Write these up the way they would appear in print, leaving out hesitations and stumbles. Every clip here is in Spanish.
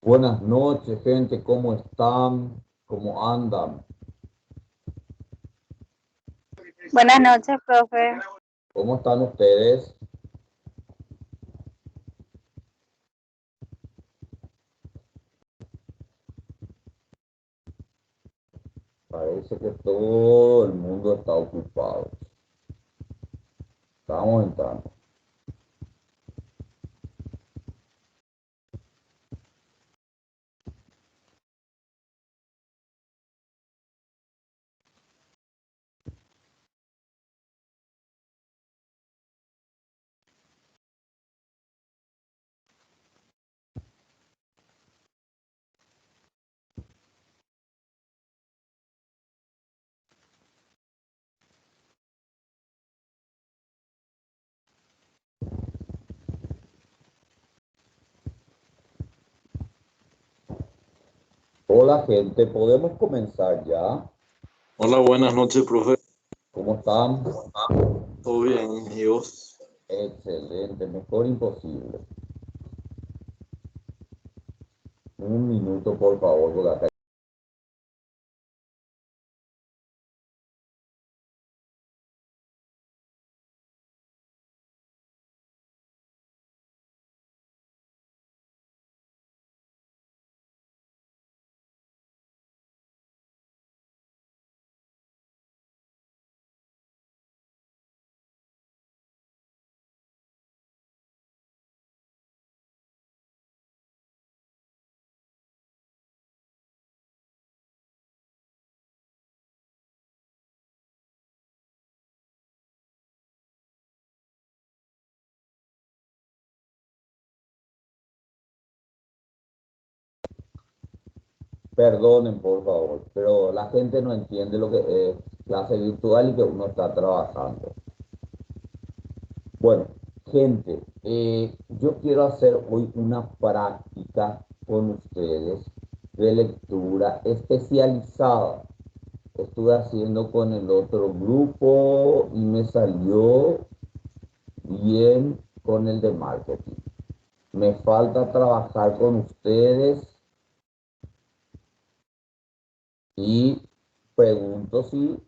Buenas noches, gente. ¿Cómo están? ¿Cómo andan? Buenas noches, profe. ¿Cómo están ustedes? Parece que todo el mundo está ocupado. Estamos entrando. Hola, gente. ¿Podemos comenzar ya? Hola, buenas noches, profe. ¿Cómo están? ¿Todo bien? ¿Y vos? Excelente. Mejor imposible. Un minuto, por favor, porque acá. Perdonen, por favor, pero la gente no entiende lo que es clase virtual y que uno está trabajando. Bueno, gente, yo quiero hacer hoy una práctica con ustedes de lectura especializada. Estuve haciendo con el otro grupo y me salió bien con el de marketing. Me falta trabajar con ustedes y pregunto si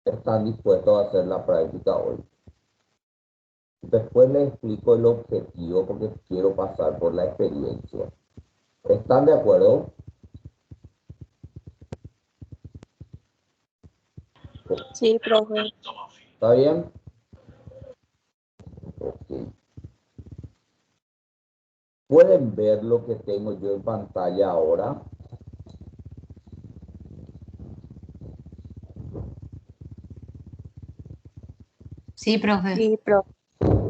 están dispuestos a hacer la práctica hoy. Después les explico el objetivo porque quiero pasar por la experiencia. ¿Están de acuerdo? Sí, profe. ¿Está bien? Ok. ¿Pueden ver lo que tengo yo en pantalla ahora? Sí, profe. Sí, profe.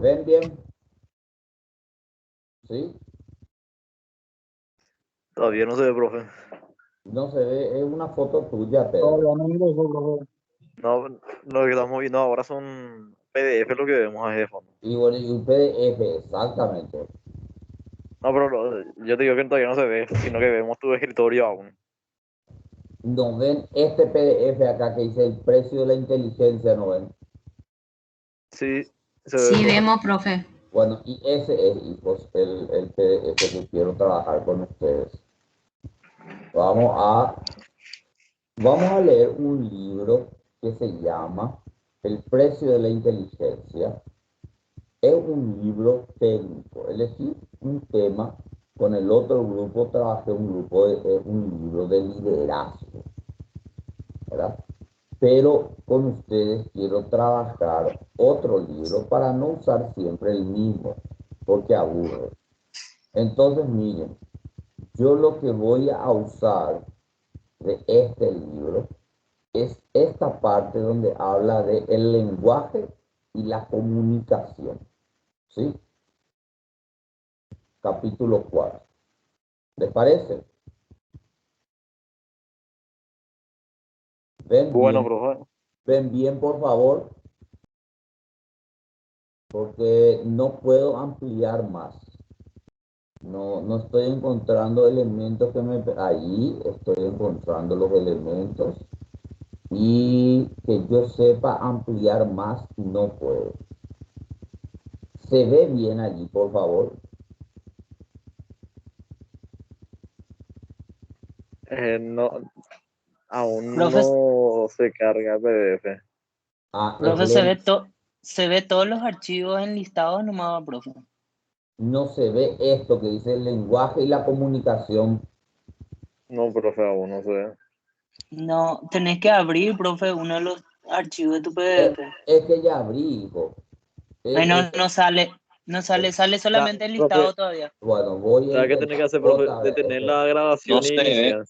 ¿Ven bien? ¿Sí? Todavía no se ve, profe. No se ve, es una foto tuya, Pedro. Todavía no ingresó, profe. No, lo que estamos viendo ahora son PDF lo que vemos ahí de fondo. Y bueno, y un PDF, exactamente. No, pero yo te digo que todavía no se ve, sino que vemos tu escritorio aún. ¿No ven este PDF acá que dice el precio de la inteligencia? ¿No ven? Sí, se ve, Sí, profe. vemos, profe. Bueno, y ese es, hijos, el PDF que quiero trabajar con ustedes. Vamos a, vamos a leer un libro que se llama El precio de la inteligencia. Es un libro técnico. Elegí un tema, con el otro grupo trabajé un libro de liderazgo, ¿verdad? Pero con ustedes quiero trabajar otro libro para no usar siempre el mismo, porque aburre. Entonces, miren, yo lo que voy a usar de este libro es esta parte donde habla de el lenguaje y la comunicación, ¿sí? Capítulo 4. ¿Les parece? Ven Bueno, bien, profe. ven bien, por favor, porque no puedo ampliar más. No, no estoy encontrando elementos que me... Ahí estoy encontrando los elementos y que yo sepa ampliar más no puedo. ¿Se ve bien allí, por favor? No, aún Profe, no se carga PDF. Ah, profe, se ve todos los archivos enlistados nomás, profe. no se ve esto que dice el lenguaje y la comunicación. No, profe, aún no sé. No, tenés que abrir, profe, uno de los archivos de tu Es, PDF. es que ya abrí, hijo. Ay, no, Es- sale solamente enlistado Profe, todavía. bueno, voy a ¿sabes qué tenés que intentar hacer, profe? otra vez. Detener Espera, la grabación No e sé, iniciar.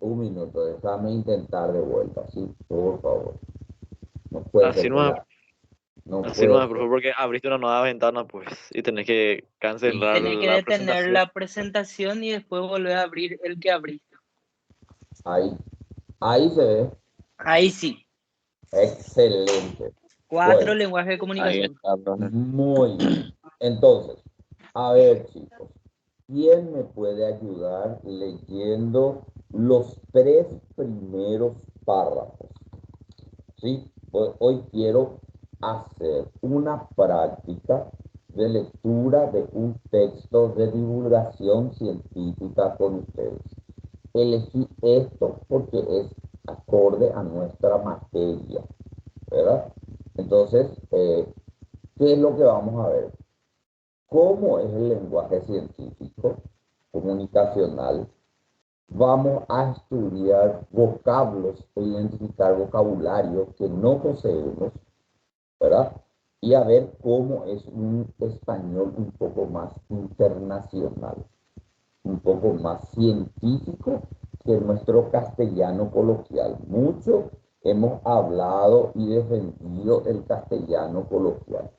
un minuto, déjame intentar de vuelta, sí, por favor. No puede Así ser que no es, la... No así no puede es, profe, ser. porque abriste una nueva ventana, pues, y tenés que cancelar Tenés que la detener presentación. la presentación y después volver a abrir el que abriste. Ahí se ve. Ahí sí. Excelente. 4 Bueno, lenguajes de ahí comunicación. está, profe. muy bien. Entonces, a ver, chicos, ¿quién me puede ayudar leyendo los 3 primeros párrafos? ¿Sí? Hoy quiero hacer una práctica de lectura de un texto de divulgación científica con ustedes. Elegí esto porque es acorde a nuestra materia, ¿verdad? Entonces, ¿qué es lo que vamos a ver? ¿Cómo es el lenguaje científico, comunicacional? Vamos a estudiar vocablos e identificar vocabulario que no poseemos, ¿verdad? Y a ver cómo es un español un poco más internacional, un poco más científico que nuestro castellano coloquial. Mucho hemos hablado y defendido el castellano coloquial.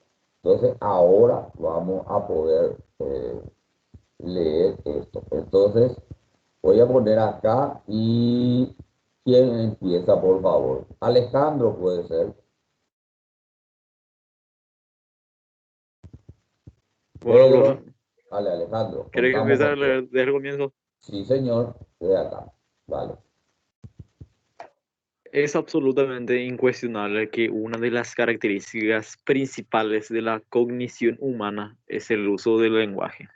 Entonces, ahora vamos a poder leer esto. Entonces, voy a poner acá y ¿quién empieza, por favor? Alejandro puede ser. Bueno, Pedro, profe, vale, Alejandro, ¿querés que contamos empiece a contigo. leer desde el comienzo? Sí, señor, de acá. Vale. Es absolutamente incuestionable que una de las características principales de la cognición humana es el uso del lenguaje.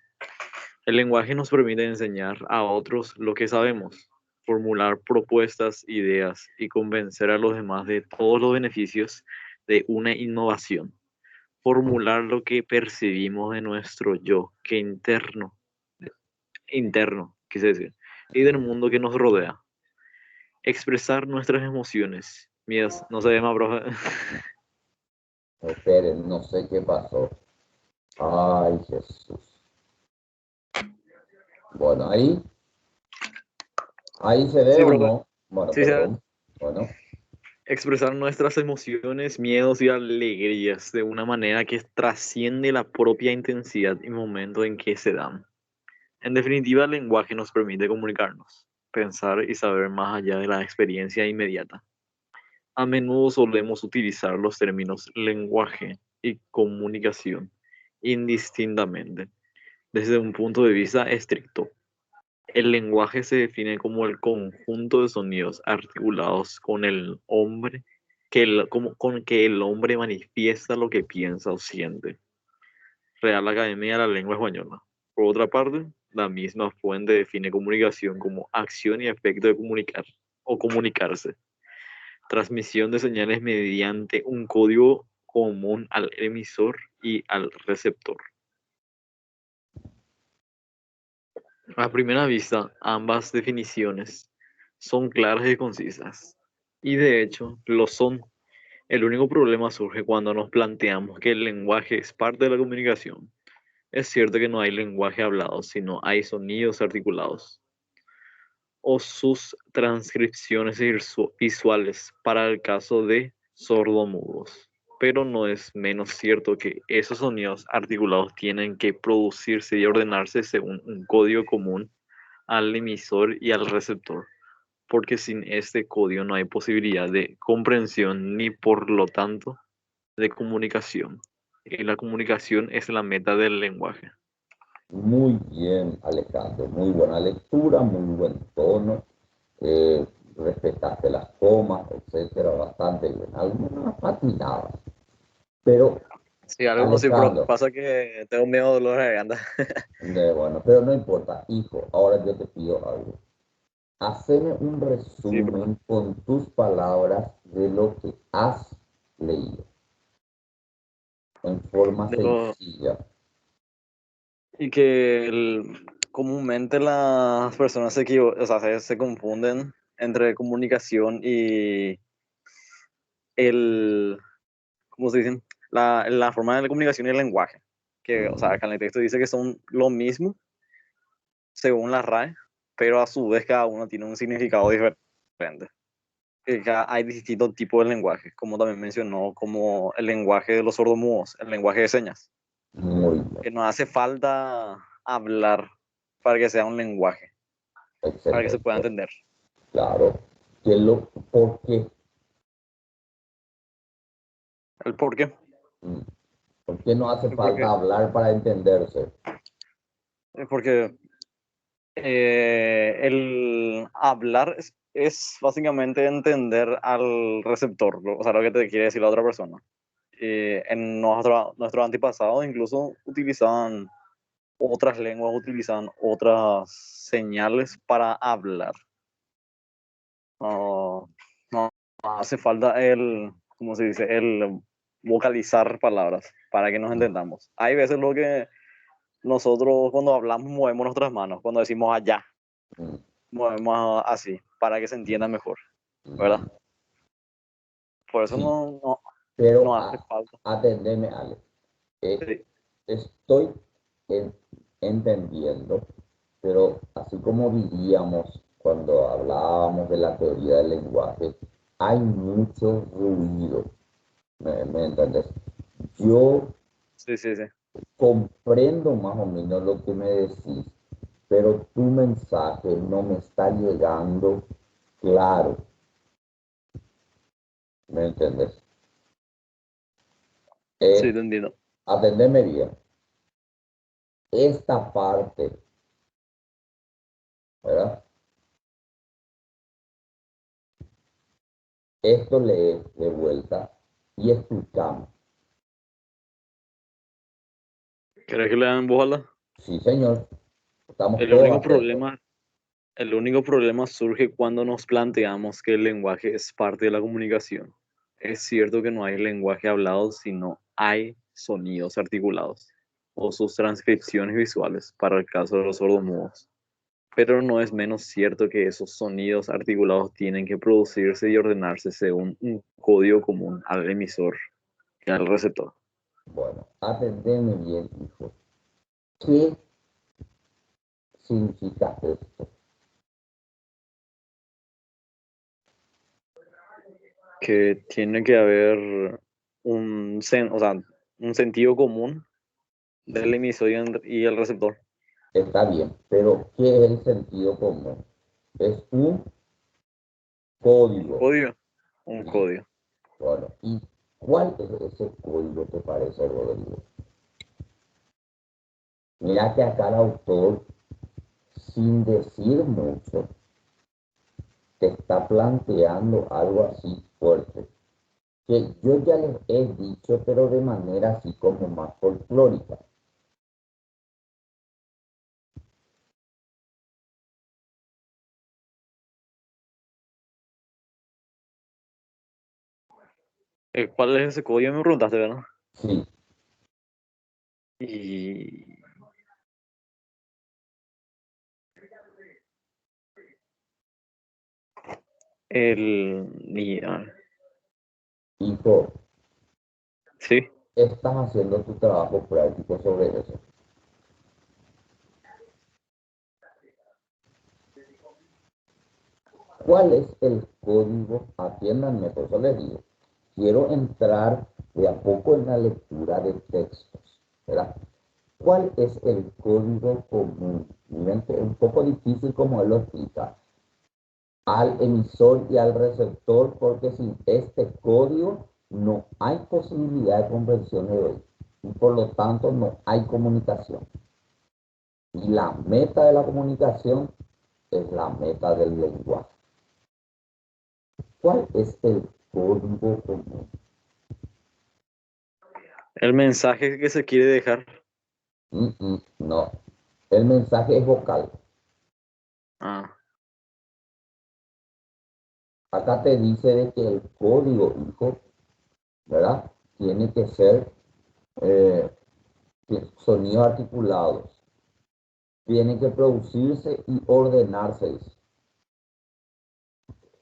El lenguaje nos permite enseñar a otros lo que sabemos, formular propuestas, ideas y convencer a los demás de todos los beneficios de una innovación. Formular lo que percibimos de nuestro yo, que interno, quise decir, y del mundo que nos rodea. Expresar nuestras emociones, miedos, no se ve más, profe. Esperen, no sé qué pasó. Ay, Jesús. Bueno, ahí se ve Sí, o profe. no. Bueno, Sí, se ve. perdón. Bueno, Expresar nuestras emociones, miedos y alegrías de una manera que trasciende la propia intensidad y momento en que se dan. En definitiva, el lenguaje nos permite comunicarnos, pensar y saber más allá de la experiencia inmediata. A menudo solemos utilizar los términos lenguaje y comunicación indistintamente, desde un punto de vista estricto. El lenguaje se define como el conjunto de sonidos articulados con el hombre, con que el hombre manifiesta lo que piensa o siente. Real Academia de la Lengua Española. Por otra parte, la misma fuente define comunicación como acción y efecto de comunicar o comunicarse. Transmisión de señales mediante un código común al emisor y al receptor. A primera vista, ambas definiciones son claras y concisas. Y de hecho, lo son. El único problema surge cuando nos planteamos que el lenguaje es parte de la comunicación. Es cierto que no hay lenguaje hablado, sino hay sonidos articulados o sus transcripciones visuales para el caso de sordomudos. Pero no es menos cierto que esos sonidos articulados tienen que producirse y ordenarse según un código común al emisor y al receptor, porque sin este código no hay posibilidad de comprensión ni por lo tanto de comunicación. Y la comunicación es la meta del lenguaje. muy bien, Alejandro. Muy buena lectura, muy buen tono. Respetaste las comas, etcétera, bastante bien. Algunas patinadas. Pero, Sí, algunos sí, pero Alejandro, pasa que tengo miedo de dolor de garganta. bueno, pero no importa, hijo, ahora yo te pido algo. haceme un resumen con tus palabras de lo que has leído, en forma sencilla. Y que comúnmente las personas o sea, se confunden entre comunicación y ¿cómo se dicen? La forma de la comunicación y el lenguaje. Que, o sea, acá en el texto dice que son lo mismo según la RAE, pero a su vez cada uno tiene un significado diferente. Que hay distintos tipos de lenguaje, como también mencionó, como el lenguaje de los sordomudos, el lenguaje de señas. Muy bien. Que no hace falta hablar para que sea un lenguaje, Excelente. para que se pueda entender. Claro. ¿Por qué? ¿El por qué? ¿Por qué no hace Porque, falta hablar para entenderse? porque el hablar es básicamente entender al receptor, o sea, lo que te quiere decir la otra persona. En nuestros antepasados incluso utilizaban otras lenguas, utilizaban otras señales para hablar. No, no hace falta ¿cómo se dice? El vocalizar palabras para que nos entendamos. Hay veces lo que nosotros cuando hablamos movemos nuestras manos, cuando decimos allá, movemos así, para que se entienda mejor, ¿verdad? Por eso Sí, no pero hace falta. atendeme, Ale. Sí. Estoy entendiendo, pero así como vivíamos cuando hablábamos de la teoría del lenguaje, hay mucho ruido. ¿Me entiendes? Yo Sí. comprendo más o menos lo que me decís, pero tu mensaje no me está llegando claro. ¿Me entiendes? Sí, te entiendo. Atendeme bien. Esta parte, ¿verdad? Esto lees de vuelta y explicamos. ¿Querés que le den voz alta? Sí, señor. Estamos El todos único atentos. el único problema surge cuando nos planteamos que el lenguaje es parte de la comunicación. Es cierto que no hay lenguaje hablado, sino hay sonidos articulados o sus transcripciones visuales para el caso de los sordomudos. Pero no es menos cierto que esos sonidos articulados tienen que producirse y ordenarse según un código común al emisor y al receptor. Bueno, atendeme bien, hijo. ¿Qué significa esto? Que tiene que haber o sea, un sentido común del emisor y el receptor. Está bien, pero ¿qué es el sentido común? Es un Un código. código. Un Sí. código. Bueno, ¿y cuál es ese código, te parece, Rodrigo? Mira que acá el autor, sin decir mucho, te está planteando algo así fuerte, que yo ya les he dicho, pero de manera así como más folclórica. ¿Cuál es ese código? Me preguntaste, ¿verdad? Sí, Y a ver, hijo, sí, estás haciendo tu trabajo práctico sobre eso. ¿Cuál es el código? Atiéndanme, por eso les digo. Quiero entrar de a poco en la lectura de textos, ¿verdad? ¿Cuál es el código común? Miren que es un poco difícil como él lo explica. Al emisor y al receptor, porque sin este código no hay posibilidad de comprensión de hoy. Y por lo tanto no hay comunicación. Y la meta de la comunicación es la meta del lenguaje. ¿Cuál es el código común? el mensaje que se quiere dejar. No, el mensaje es vocal. Ah, acá te dice de que el código, hijo, ¿verdad? Tiene que ser sonidos articulados. Tiene que producirse y ordenarse.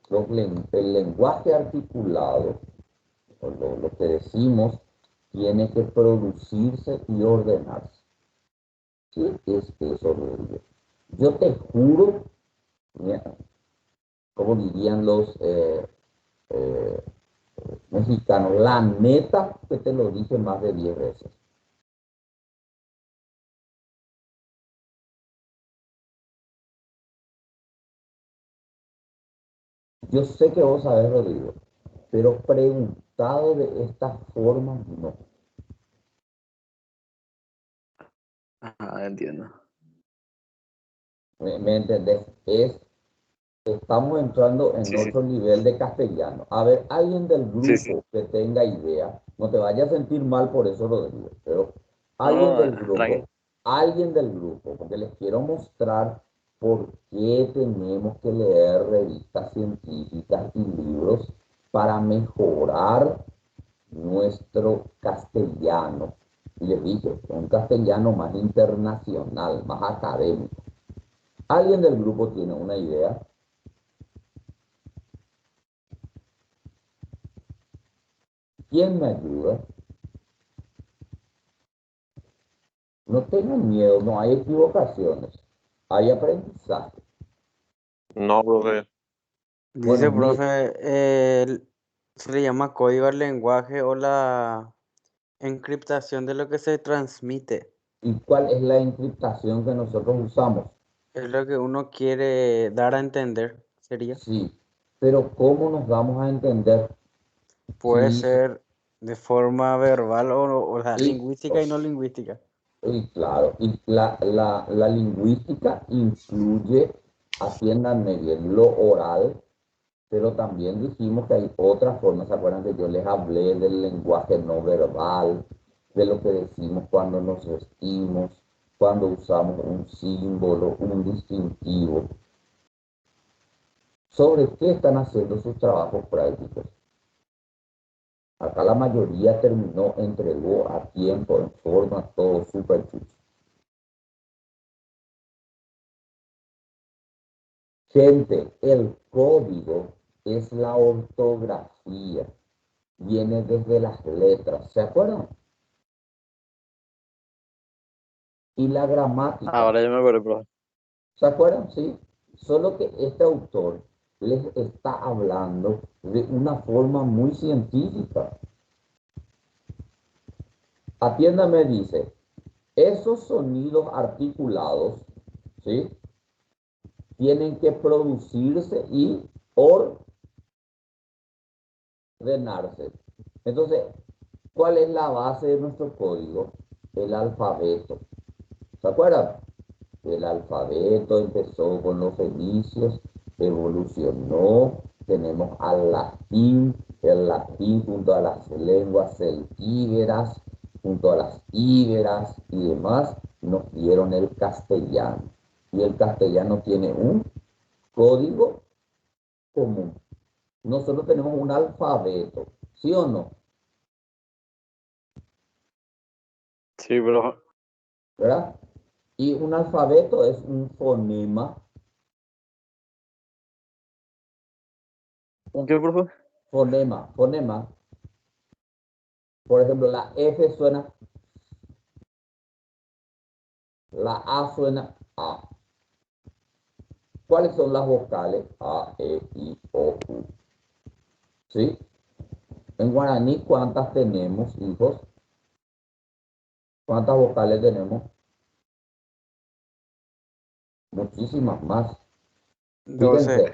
El lenguaje articulado, lo que decimos, tiene que producirse y ordenarse. ¿Qué es eso, Rodrigo? Yo te juro, mira, como dirían los mexicanos, la neta que te lo dije más de 10 veces. Yo sé que vos sabés, Rodrigo, pero preguntado de esta forma, no. Ah, entiendo. ¿Me entendés? Estamos entrando en Sí, sí. otro nivel de castellano. A ver, alguien del Sí, sí. grupo que tenga idea, no te vayas a sentir mal por eso, Rodrigo, pero No, tranqui. alguien del grupo, porque les quiero mostrar por qué tenemos que leer revistas científicas y libros para mejorar nuestro castellano. Y les dije, un castellano más internacional, más académico. ¿Alguien del grupo tiene una idea? ¿Quién me ayuda? No tengan miedo, no hay equivocaciones, hay aprendizaje. No, profe. Bueno, Dice, profe, se le llama código al lenguaje o la encriptación de lo que se transmite. ¿y cuál es la encriptación que nosotros usamos? Es lo que uno quiere dar a entender, sería. Sí, pero ¿cómo nos damos a entender? Puede Sí, ser de forma verbal o la y, lingüística y no lingüística. y claro, y la lingüística incluye, atiéndanme bien, lo oral, pero también dijimos que hay otras formas. ¿Se acuerdan que yo les hablé del lenguaje no verbal, de lo que decimos cuando nos vestimos, cuando usamos un símbolo, un distintivo? ¿Sobre qué están haciendo sus trabajos prácticos? Acá la mayoría terminó, entregó a tiempo, en forma, todo súper chucho. Gente, el código es la ortografía. Viene desde las letras, ¿se acuerdan? Y la gramática, Ahora ya me acuerdo, profe. ¿se acuerdan? Sí. Solo que este autor les está hablando de una forma muy científica. Atiéndame, dice, esos sonidos articulados, ¿sí? Tienen que producirse y ordenarse. Entonces, ¿cuál es la base de nuestro código? El alfabeto. ¿Se acuerdan? El alfabeto empezó con los fenicios, evolucionó, tenemos al latín, el latín junto a las lenguas celtíberas, junto a las íberas y demás, nos dieron el castellano. Y el castellano tiene un código común. Nosotros tenemos un alfabeto, ¿sí o no? Sí, profe. ¿Verdad? Y un alfabeto es un fonema. ¿Un qué, profe? Fonema. Por ejemplo, la F suena, la A suena A. ¿Cuáles son las vocales? A, E, I, O, U. ¿Sí? En guaraní, ¿cuántas tenemos, hijos? ¿Cuántas vocales tenemos? Muchísimas más. 12,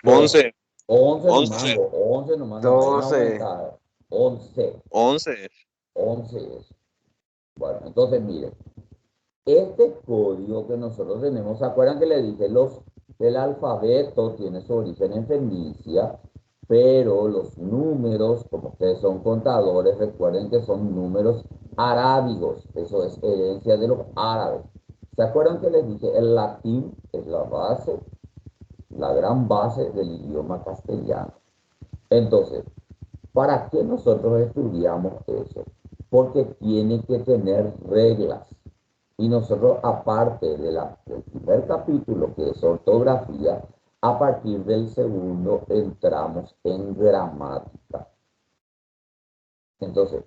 Fíjense, 11, 11 nomás, 11, 11 nomás, no vayan a 12. aumentar. 11, 11. 11 es. Bueno, entonces miren, este código que nosotros tenemos, ¿se acuerdan que le dije? El alfabeto tiene su origen en Fenicia, pero los números, como ustedes son contadores, recuerden que son números arábigos, eso es herencia de los árabes. ¿Se acuerdan que les dije? El latín es la base, la gran base del idioma castellano. Entonces, ¿para qué nosotros estudiamos eso? Porque tiene que tener reglas. Y nosotros, aparte del primer capítulo, que es ortografía, a partir del segundo entramos en gramática. Entonces,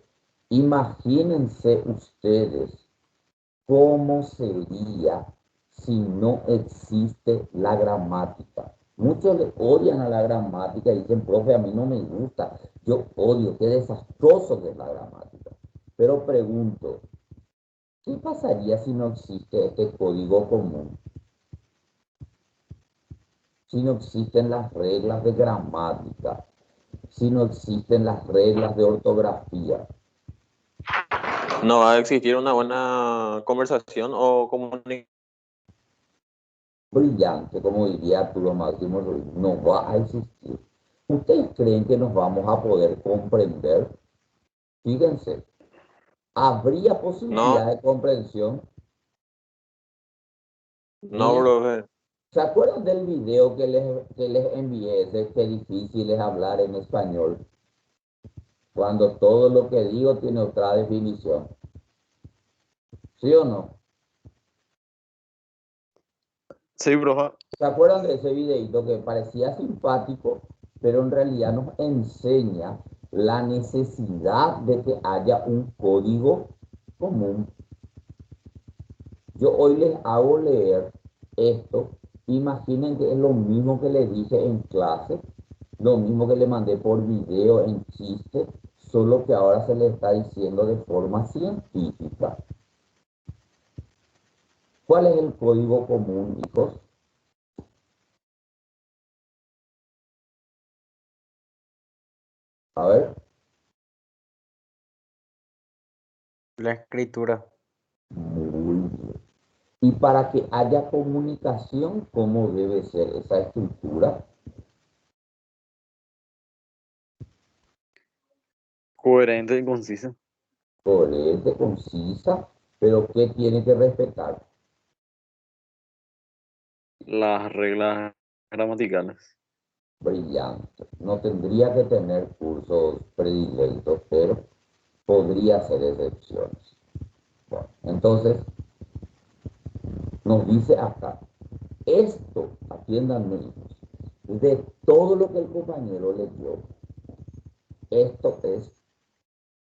imagínense ustedes cómo sería si no existe la gramática. Muchos le odian a la gramática y dicen, profe, a mí no me gusta, yo odio, qué desastroso que es la gramática. Pero pregunto, ¿qué pasaría si no existe este código común? Si no existen las reglas de gramática, si no existen las reglas de ortografía. No va a existir una buena conversación o comunicación. Brillante, como diría Arturo Máximo Ruiz, no va a existir. ¿Ustedes creen que nos vamos a poder comprender? Fíjense, ¿habría posibilidad No, de comprensión? no, Miren, profe. ¿se acuerdan del video que les envié? Ese que difícil es hablar en español, cuando todo lo que digo tiene otra definición. ¿Sí o no? Sí, profe. ¿Se acuerdan de ese videito que parecía simpático, pero en realidad nos enseña la necesidad de que haya un código común? Yo hoy les hago leer esto. Imaginen que es lo mismo que les dije en clase, lo mismo que le mandé por video en chiste, solo que ahora se le está diciendo de forma científica. ¿Cuál es el código común, hijos? A ver. La escritura. Muy bien. Y para que haya comunicación, ¿cómo debe ser esa estructura? Coherente y concisa. Coherente, concisa, pero ¿qué tiene que respetar? Las reglas gramaticales. Brillante. No tendría que tener cursos predilectos, pero podría ser excepciones. Bueno, entonces, nos dice acá, esto, atiéndanme, hijos, de todo lo que el compañero leyó, esto es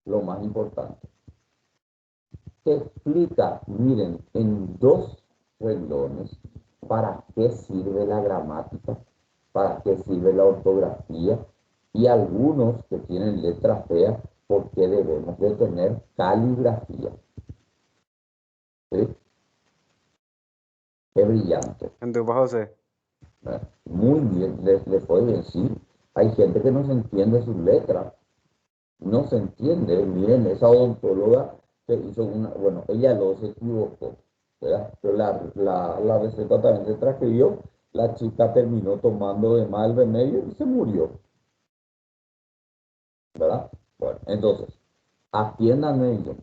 lo más importante. Se explica, miren, en 2 renglones, para qué sirve la gramática, para qué sirve la ortografía, y algunos que tienen letras feas, por qué debemos de tener caligrafía. ¿Sí? Qué brillante. En tu José. Muy bien, le fue bien, sí. Hay gente que no se entiende sus letras, no se entiende. Miren, esa odontóloga que hizo una, bueno, ella lo se equivocó, ¿verdad? Pero la receta también se transcribió, la chica terminó tomando de mal remedio y se murió, ¿verdad? Bueno, entonces, atiendan ello.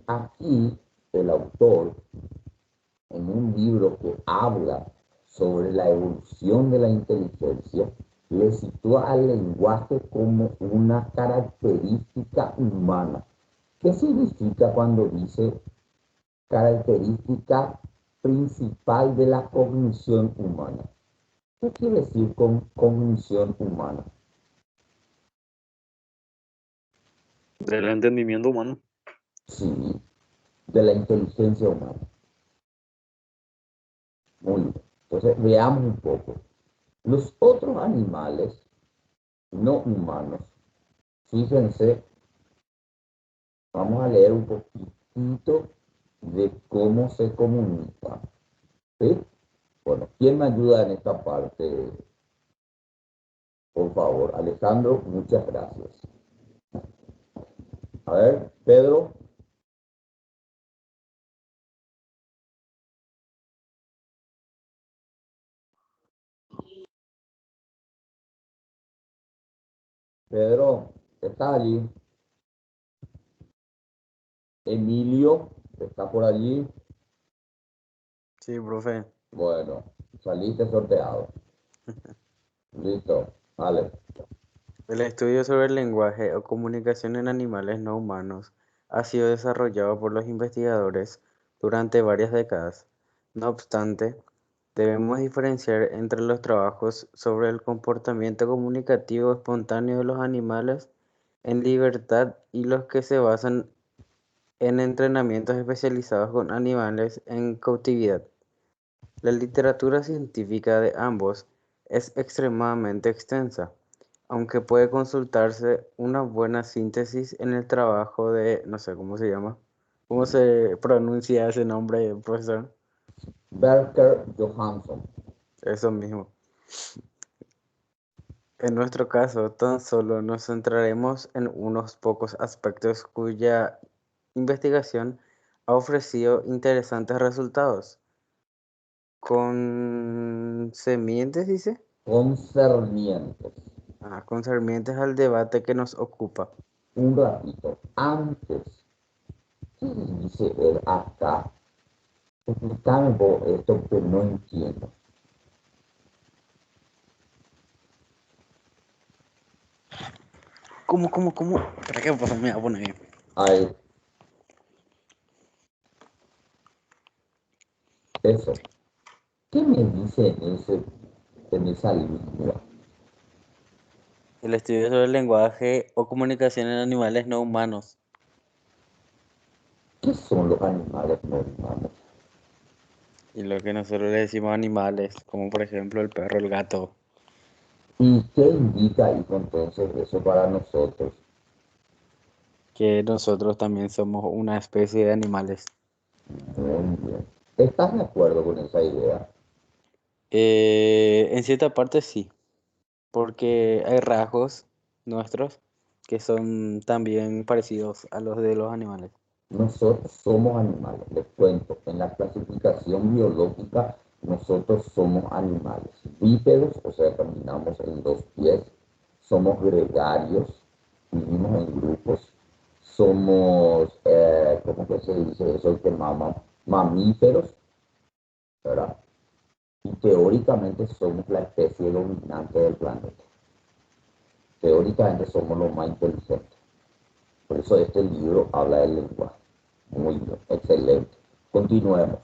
Aquí el autor, en un libro que habla sobre la evolución de la inteligencia, le sitúa al lenguaje como una característica humana. ¿Qué significa cuando dice característica principal de la cognición humana? ¿Qué quiere decir con cognición humana? Del entendimiento humano. Sí, de la inteligencia humana. Muy bien. Entonces, veamos un poco. Los otros animales no humanos, fíjense, vamos a leer un poquitito de cómo se comunican. ¿Sí? Bueno, ¿quién me ayuda en esta parte? Por favor, Alejandro, muchas gracias. A ver, Pedro. Pedro, ¿está allí? Emilio, ¿está por allí? Sí, profe. Bueno, saliste sorteado. Listo, vale. El estudio sobre el lenguaje o comunicación en animales no humanos ha sido desarrollado por los investigadores durante varias décadas. No obstante, debemos diferenciar entre los trabajos sobre el comportamiento comunicativo espontáneo de los animales en libertad y los que se basan en entrenamientos especializados con animales en cautividad. La literatura científica de ambos es extremadamente extensa, aunque puede consultarse una buena síntesis en el trabajo de, no sé cómo se llama, cómo se pronuncia ese nombre, profesor. Berker Johansson. Eso mismo. En nuestro caso, tan solo nos centraremos en unos pocos aspectos cuya investigación ha ofrecido interesantes resultados. Concernientes, dice. Concernientes. Concernientes al debate que nos ocupa. Un ratito. Antes, ¿qué dice él acá? Explícame vos esto que no entiendo. ¿Cómo? ¿Para qué me voy a poner ahí? Ahí, eso. ¿Qué me dice en esa línea? El estudio sobre el lenguaje o comunicación en animales no humanos. ¿Qué son los animales no humanos? Y lo que nosotros le decimos animales, como por ejemplo el perro, el gato. ¿Y qué indica ahí entonces eso para nosotros? Que nosotros también somos una especie de animales. Muy bien. ¿Estás de acuerdo con esa idea? En cierta parte sí, porque hay rasgos nuestros que son también parecidos a los de los animales. Nosotros somos animales, les cuento. En la clasificación biológica, nosotros somos animales. Bípedos, o sea, caminamos en dos pies. Somos gregarios, vivimos en grupos. Somos, ¿cómo que se dice eso? Que mamíferos, ¿verdad? Y teóricamente somos la especie dominante del planeta. Teóricamente somos los más inteligentes. Por eso este libro habla del lenguaje. Muy bien, excelente. Continuemos.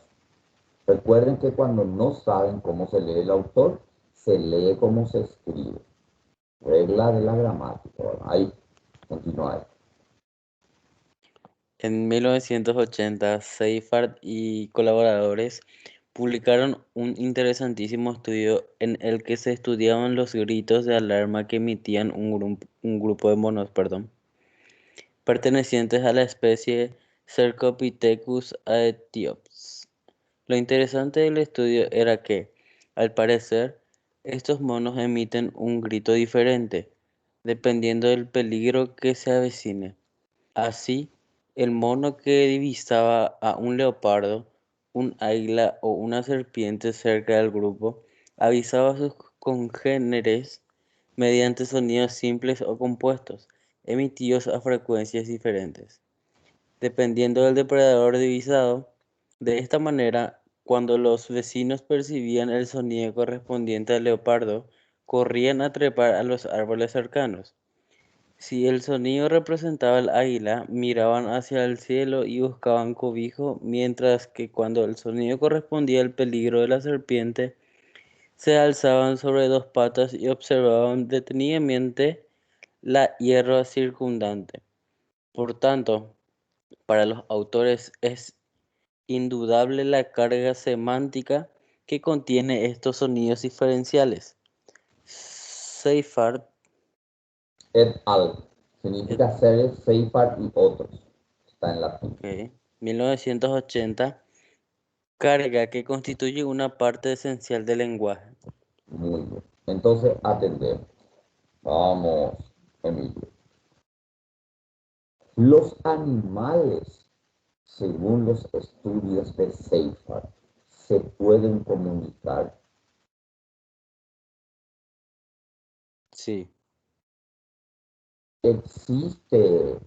Recuerden que cuando no saben cómo se lee el autor, se lee como se escribe. Regla de la gramática. Bueno, ahí, continúa. En 1980, Seifert y colaboradores publicaron un interesantísimo estudio en el que se estudiaban los gritos de alarma que emitían un grupo de monos, pertenecientes a la especie Cercopithecus aethiops. Lo interesante del estudio era que, al parecer, estos monos emiten un grito diferente, dependiendo del peligro que se avecine. Así, el mono que divisaba a un leopardo, un águila o una serpiente cerca del grupo, avisaba a sus congéneres mediante sonidos simples o compuestos, emitidos a frecuencias diferentes, dependiendo del depredador divisado. De esta manera, cuando los vecinos percibían el sonido correspondiente al leopardo, corrían a trepar a los árboles cercanos. Si el sonido representaba al águila, miraban hacia el cielo y buscaban cobijo, mientras que cuando el sonido correspondía al peligro de la serpiente, se alzaban sobre dos patas y observaban detenidamente la hierba circundante. Por tanto, para los autores es indudable la carga semántica que contiene estos sonidos diferenciales. Seifert Et al. Significa ser Seifert y otros. Está en latín. 1980, carga que constituye una parte esencial del lenguaje. Muy bien. Entonces, atendemos. Vamos, Emilio. Los animales, según los estudios de Seifert, se pueden comunicar. Sí, Existe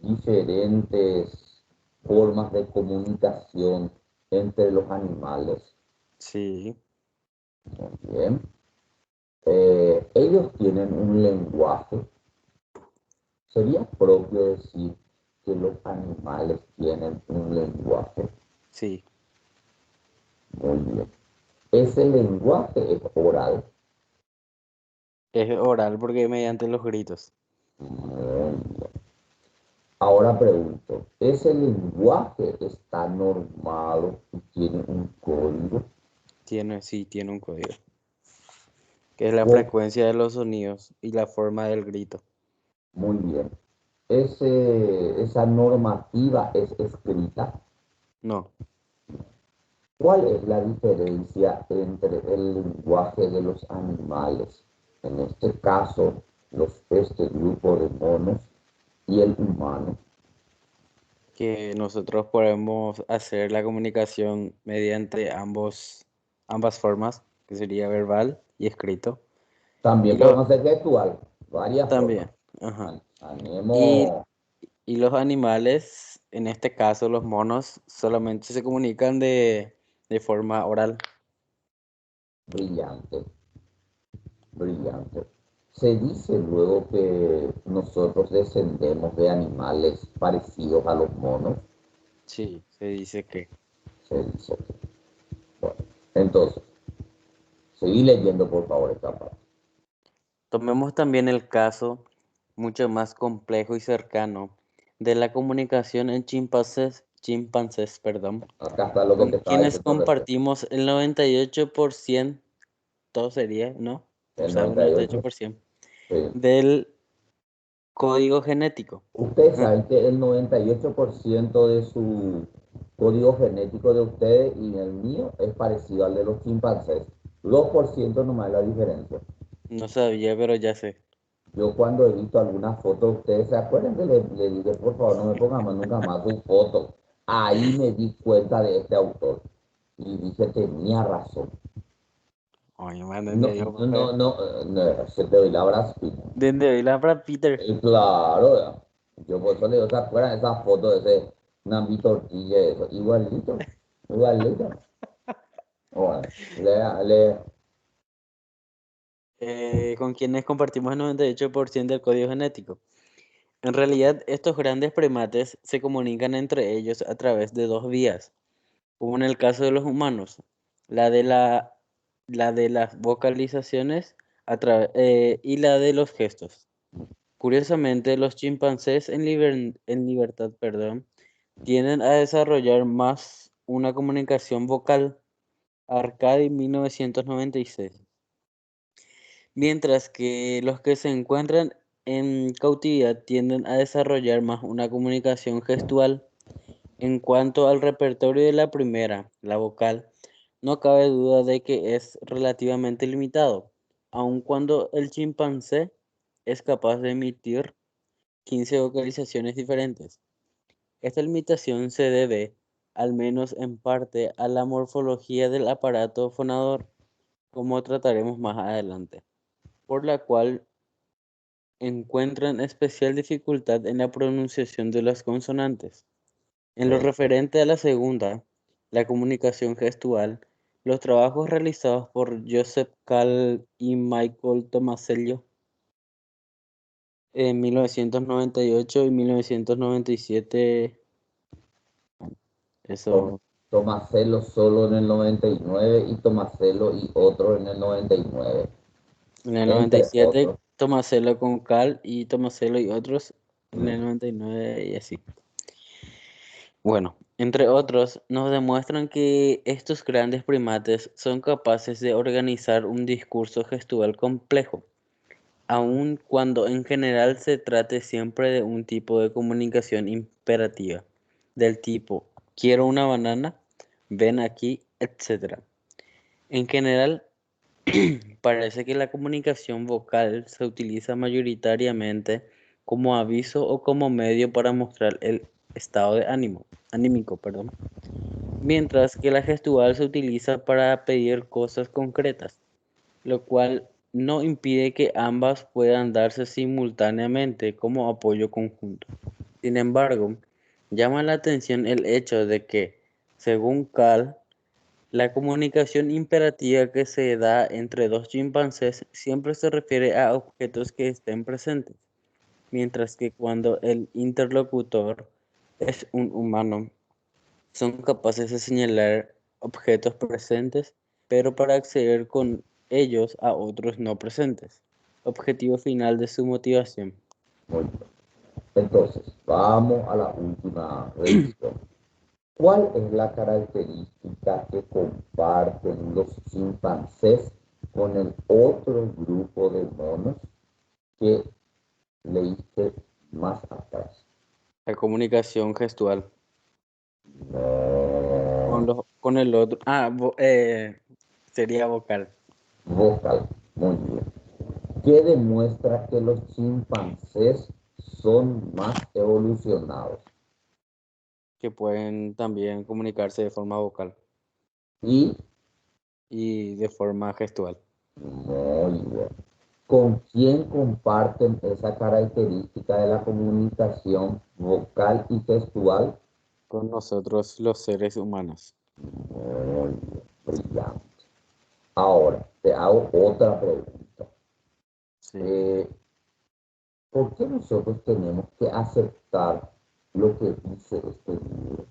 diferentes formas de comunicación entre los animales. sí. Muy bien. Ellos tienen un lenguaje. ¿Sería propio decir que los animales tienen un lenguaje? Sí, Muy bien. Ese lenguaje es oral. es oral porque mediante los gritos. Muy bien. Ahora pregunto, ¿ese lenguaje está normado y tiene un código? Sí, tiene un código, que es la Oh, frecuencia de los sonidos y la forma del grito. muy bien. Esa normativa es escrita. No, ¿Cuál es la diferencia entre el lenguaje de los animales, en este caso, este grupo de monos, y el humano? que nosotros podemos hacer la comunicación mediante ambas formas, que sería verbal y escrito. Y También lo, podemos hacer gestual, varias formas. también, ajá. Y, Tenemos y los animales, en este caso los monos, solamente se comunican de forma oral. brillante, brillante. Se dice luego que nosotros descendemos de animales parecidos a los monos. Sí, se dice que. Se dice que. Bueno, entonces, seguí leyendo por favor esta parte. Tomemos también el caso mucho más complejo y cercano de la comunicación en chimpancés, Acá está lo que con te estaba quienes diciendo recién. compartimos el 98%, todo sería, ¿no? O El sea, un 98. 98% Sí. del código genético. Ustedes Ah, saben que el 98% de su código genético de ustedes y el mío es parecido al de los chimpancés. 2% nomás es la diferencia. no sabía, pero ya sé. Yo cuando he visto algunas fotos, ustedes se acuerdan que le dije, por favor, no me pongan más nunca más su foto. Ahí me di cuenta de este autor y dije, tenía razón. Oye, man, ¿dónde No, vio, no, no, profe? no, se te doy la Brad Pitt. ¿Dónde vi la Brad Peter? Claro, ya. Yo por eso le digo, ¿se acuerdan esas fotos de ese Nambi Tortilla? Eso? Igualito, igualito. Bueno, lea. Con quienes compartimos el 98% del código genético. En realidad, estos grandes primates se comunican entre ellos a través de dos vías, como en el caso de los humanos, la de, la de las vocalizaciones y la de los gestos. Curiosamente, los chimpancés en libertad, perdón, tienden a desarrollar más una comunicación vocal. Arcadi 1996. Mientras que los que se encuentran en cautividad tienden a desarrollar más una comunicación gestual. En cuanto al repertorio de la primera, la vocal, no cabe duda de que es relativamente limitado, aun cuando el chimpancé es capaz de emitir 15 vocalizaciones diferentes. Esta limitación se debe, al menos en parte, a la morfología del aparato fonador, como trataremos más adelante, por la cual encuentran especial dificultad en la pronunciación de las consonantes. En lo referente a la segunda, la comunicación gestual, los trabajos realizados por Joseph Kahl y Michael Tomasello en 1998 y 1997, Tom- eso Tomasello solo en el 99 y Tomasello y otro en el 99, en el entre 97, otros. Tomasello con Kahl y Tomasello y otros en el 99 y así. Bueno, entre otros, nos demuestran que estos grandes primates son capaces de organizar un discurso gestual complejo, aun cuando en general se trate siempre de un tipo de comunicación imperativa, del tipo quiero una banana, ven aquí, etc. En general, parece que la comunicación vocal se utiliza mayoritariamente como aviso o como medio para mostrar el estado de anímico, perdón, mientras que la gestual se utiliza para pedir cosas concretas, lo cual no impide que ambas puedan darse simultáneamente como apoyo conjunto. Sin embargo, llama la atención el hecho de que, según Kahl, La comunicación imperativa que se da entre dos chimpancés siempre se refiere a objetos que estén presentes, mientras que cuando el interlocutor es un humano, son capaces de señalar objetos presentes, pero para acceder con ellos a otros no presentes. Objetivo final de su motivación. Muy bien. Entonces, vamos a la última revisión. ¿Cuál es la característica que comparten los chimpancés con el otro grupo de monos que leíste más atrás? La comunicación gestual. No, Con el otro. Sería vocal. vocal. Muy bien. ¿Qué demuestra que los chimpancés son más evolucionados? Que pueden también comunicarse de forma vocal Y, y de forma gestual. muy bien. ¿Con quién comparten esa característica de la comunicación vocal y gestual? Con nosotros los seres humanos. Muy bien, brillante. Ahora, te hago otra pregunta. Sí. ¿Por qué nosotros tenemos que aceptar lo que dice este libro?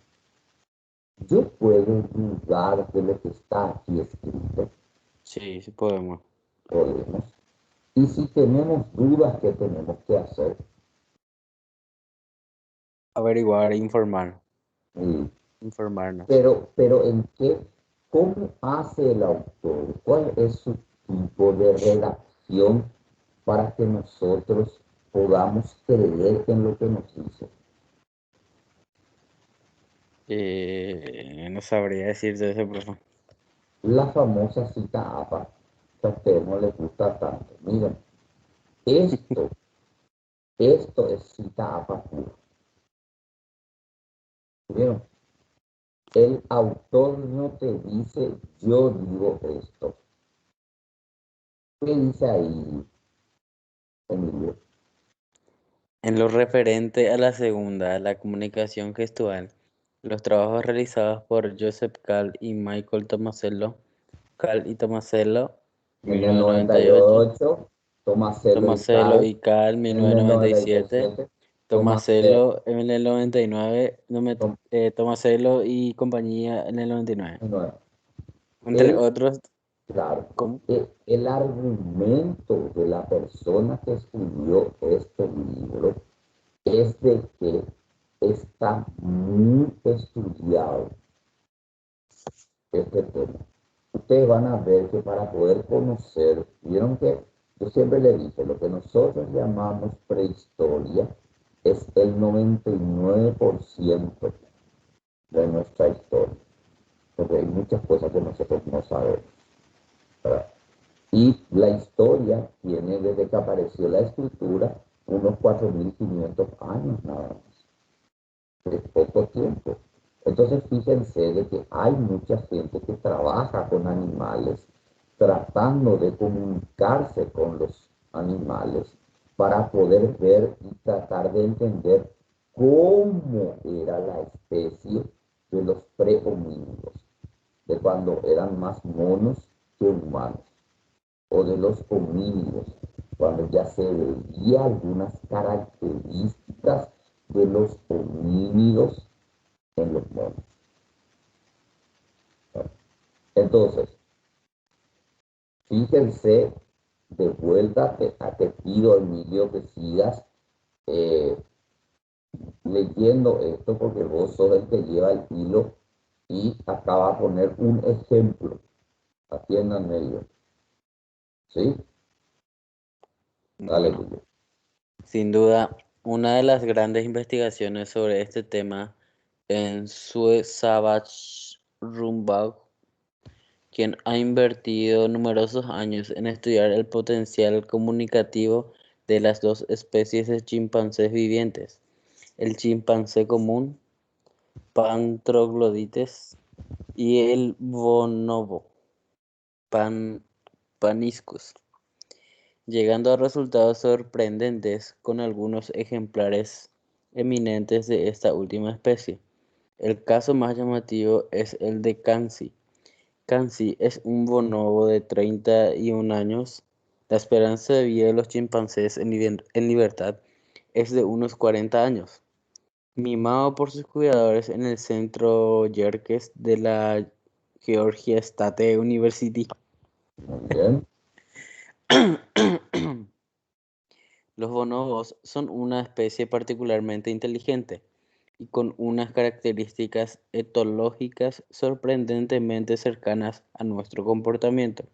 Yo puedo dudar de lo que está aquí escrito, Sí, sí podemos. podemos. Y si tenemos dudas, ¿qué tenemos que hacer? Averiguar, informar. Y Informarnos. Pero ¿en qué? ¿Cómo hace el autor? ¿Cuál es su tipo de redacción para que nosotros podamos creer en lo que nos dice? No sabría decirte eso, profe. La famosa cita APA, que a ustedes no les gusta tanto. Miren, esto, esto es cita APA pura. ¿Vieron? El autor no te dice, yo digo esto. ¿Qué dice ahí, Emilio? En lo referente a la segunda, la comunicación gestual, los trabajos realizados por Joseph Call y Michael Tomasello, Call y Tomasello, En el 1998, 98, Tomasello y Tomasello Cal. y Call, En el 1997, 97, Tomasello. Tomasello en el 99, Tomasello y compañía en el 99, Bueno, entre el, otros. claro, ¿Cómo? el argumento de la persona que escribió este libro es de que está muy estudiado este tema. Ustedes van a ver que para poder conocer, vieron que yo siempre le dije, lo que nosotros llamamos prehistoria es el 99% de nuestra historia, porque hay muchas cosas que nosotros no sabemos, ¿verdad? Y la historia tiene desde que apareció la escritura unos 4.500 años nada más, de poco tiempo. Entonces fíjense de que hay mucha gente que trabaja con animales, tratando de comunicarse con los animales para poder ver y tratar de entender cómo era la especie de los prehomínidos, de cuando eran más monos que humanos, o de los homínidos, cuando ya se veía algunas características de los homínidos en los monos. Entonces, fíjense, de vuelta, te pido, Emilio, que sigas eh, leyendo esto porque vos sos el que lleva el hilo y acaba de poner un ejemplo aquí en el medio. ¿Sí? Dale, Bueno, Emilio. sin duda, una de las grandes investigaciones sobre este tema en Sue Savage Rumbaugh, quien ha invertido numerosos años en estudiar el potencial comunicativo de las dos especies de chimpancés vivientes, el chimpancé común, Pan troglodytes, y el bonobo, Pan paniscus, llegando a resultados sorprendentes con algunos ejemplares eminentes de esta última especie. El caso más llamativo es el de Kansi, Kanzi es un bonobo de 31 años. La esperanza de vida de los chimpancés en libertad es de unos 40 años. Mimado por sus cuidadores en el centro Yerkes de la Georgia State University. Muy bien. Los bonobos son una especie particularmente inteligente y con unas características etológicas sorprendentemente cercanas a nuestro comportamiento,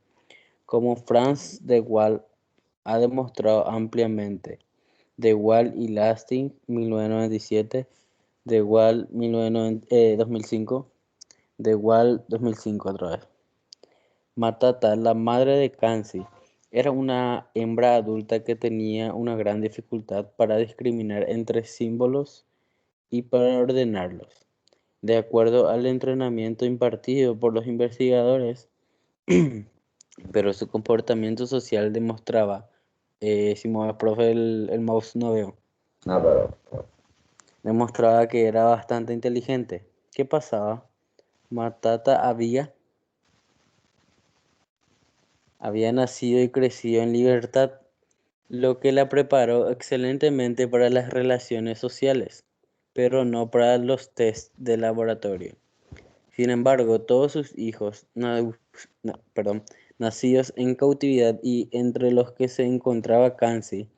como Franz de Waal ha demostrado ampliamente. De Waal y Lasting, 1997, De Waal 2005, De Waal 2005 otra vez. Matata, la madre de Kanzi, era una hembra adulta que tenía una gran dificultad para discriminar entre símbolos y para ordenarlos. De acuerdo al entrenamiento impartido por los investigadores, pero su comportamiento social demostraba, si mueve, profe, el mouse no veo, Ah, pero, demostraba que era bastante inteligente. ¿Qué pasaba? Matata había nacido y crecido en libertad, lo que la preparó excelentemente para las relaciones sociales, pero no para los tests de laboratorio. Sin embargo, todos sus hijos, nacidos en cautividad y entre los que se encontraba Kanzi,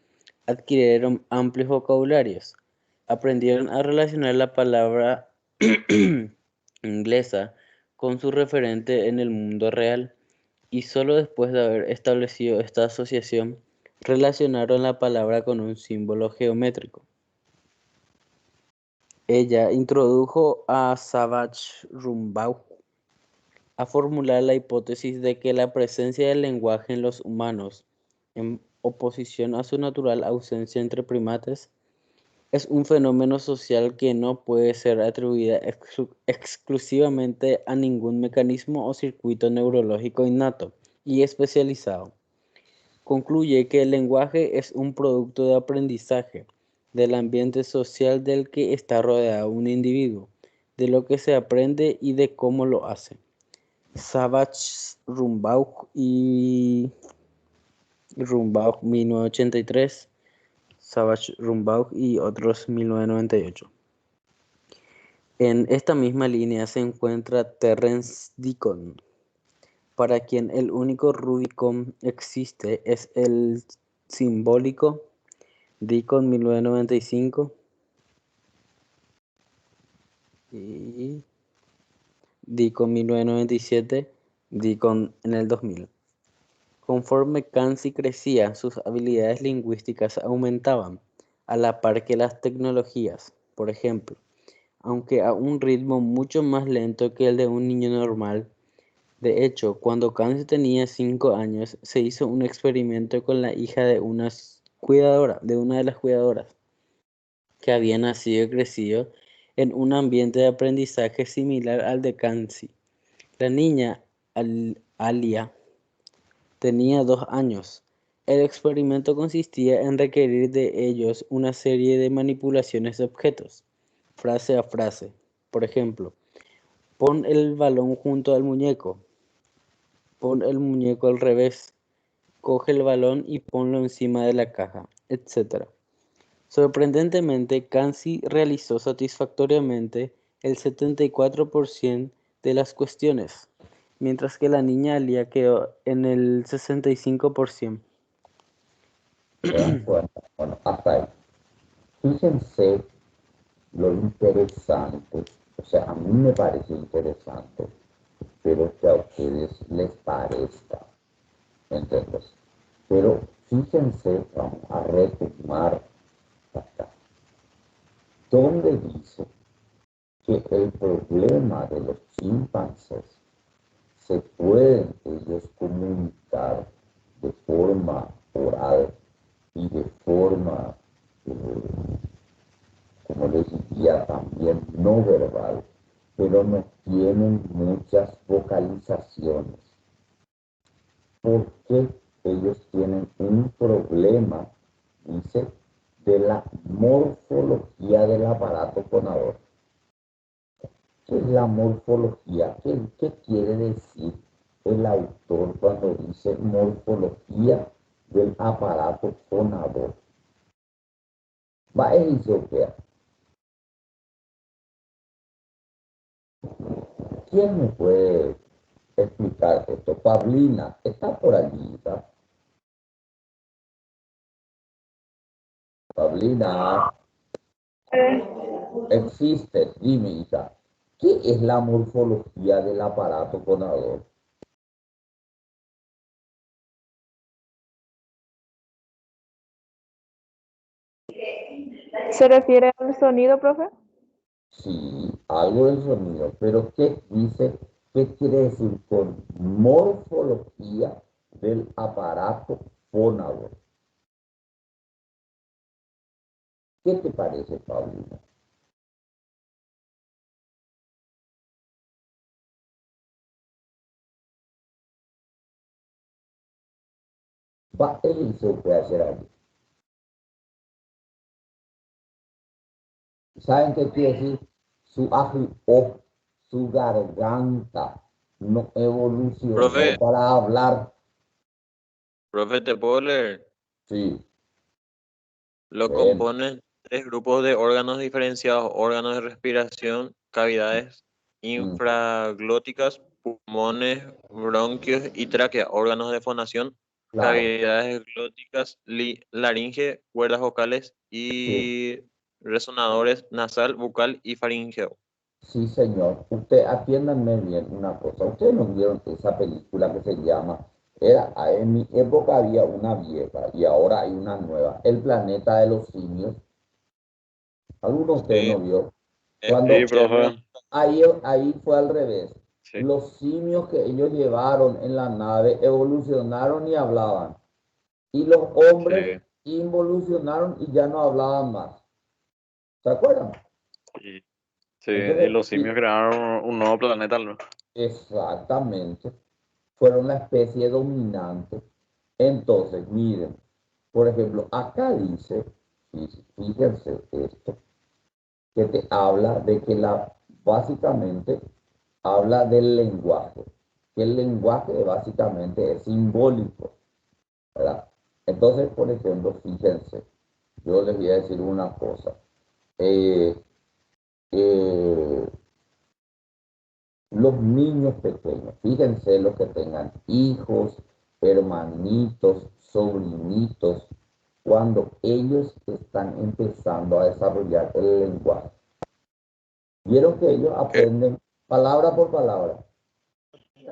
adquirieron amplios vocabularios. Aprendieron a relacionar la palabra inglesa con su referente en el mundo real, y solo después de haber establecido esta asociación, relacionaron la palabra con un símbolo geométrico. Ella introdujo a Savage Rumbaugh a formular la hipótesis de que la presencia del lenguaje en los humanos, en oposición a su natural ausencia entre primates, es un fenómeno social que no puede ser atribuida exclusivamente a ningún mecanismo o circuito neurológico innato y especializado. Concluye que el lenguaje es un producto de aprendizaje del ambiente social del que está rodeado un individuo, de lo que se aprende y de cómo lo hace. Savage Rumbaugh 1983, Savage Rumbaugh y otros 1998. En esta misma línea se encuentra Terence Deacon, para quien el único Rubicon existe es el simbólico. Deacon 1995 y Deacon 1997, Deacon en el 2000. Conforme Kanzi crecía, sus habilidades lingüísticas aumentaban, a la par que las tecnologías, por ejemplo, aunque a un ritmo mucho más lento que el de un niño normal. De hecho, cuando Kanzi tenía 5 años, se hizo un experimento con la hija de una de las cuidadoras, que había nacido y crecido en un ambiente de aprendizaje similar al de Kanzi. La niña, Alia, tenía 2 años. El experimento consistía en requerir de ellos una serie de manipulaciones de objetos, frase a frase. Por ejemplo, pon el balón junto al muñeco, pon el muñeco al revés, coge el balón y ponlo encima de la caja, etc. Sorprendentemente, Kanzi realizó satisfactoriamente el 74% de las cuestiones, mientras que la niña Alia quedó en el 65%. ¿se dan cuenta? Bueno, hasta ahí. Fíjense lo interesante, o sea, a mí me parece interesante, pero que a ustedes les parezca, ¿entiendes? Pero fíjense, vamos a retomar acá, donde dice que el problema de los chimpancés se pueden ellos comunicar de forma oral y de forma, como les diría, también no verbal, pero no tienen muchas vocalizaciones. ¿Por qué? Ellos tienen un problema, dice, de la morfología del aparato fonador. ¿Qué es la morfología? ¿Qué quiere decir el autor cuando dice morfología del aparato fonador? Va a decir que ¿quién me puede explicar esto? Pablina, está por allí, ¿está? Pablina, existe, dime, hija, ¿qué es la morfología del aparato fonador? ¿Se refiere al sonido, profe? Sí, algo del sonido, pero ¿qué dice? ¿Qué quiere decir con morfología del aparato fonador? ¿Qué te parece, Paulina? Va, él se puede hacer algo. ¿Saben qué quiere decir? Su o su garganta no evolucionó Profe, para hablar. profe, ¿te puedo leer? Sí, Lo ven. componen tres grupos de órganos diferenciados: órganos de respiración, cavidades Mm, infraglóticas, pulmones, bronquios y tráquea; órganos de fonación, claro, cavidades glóticas, laringe, cuerdas vocales sí, y resonadores nasal, bucal y faríngeo. sí, señor. Usted, atiéndanme bien una cosa. Ustedes no vieron esa película que se llama, en mi época había una vieja y ahora hay una nueva, El planeta de los simios. ¿Alguno de ustedes Sí, no vio? Sí, Cuando profe. ahí fue al revés. Sí. Los simios que ellos llevaron en la nave evolucionaron y hablaban. Y los hombres Sí. involucionaron y ya no hablaban más. ¿Se acuerdan? Y, sí, y Entonces, los sí, simios crearon un nuevo planeta, ¿no? exactamente. Fueron la especie dominante. Entonces, miren, por ejemplo, acá dice, fíjense esto, que te habla de que básicamente habla del lenguaje, que el lenguaje básicamente es simbólico, ¿verdad? Entonces, por ejemplo, fíjense, yo les voy a decir una cosa. Eh, eh, los niños pequeños, fíjense los que tengan hijos, hermanitos, sobrinitos, cuando ellos están empezando a desarrollar el lenguaje. Vieron que ellos Her- aprenden palabra por palabra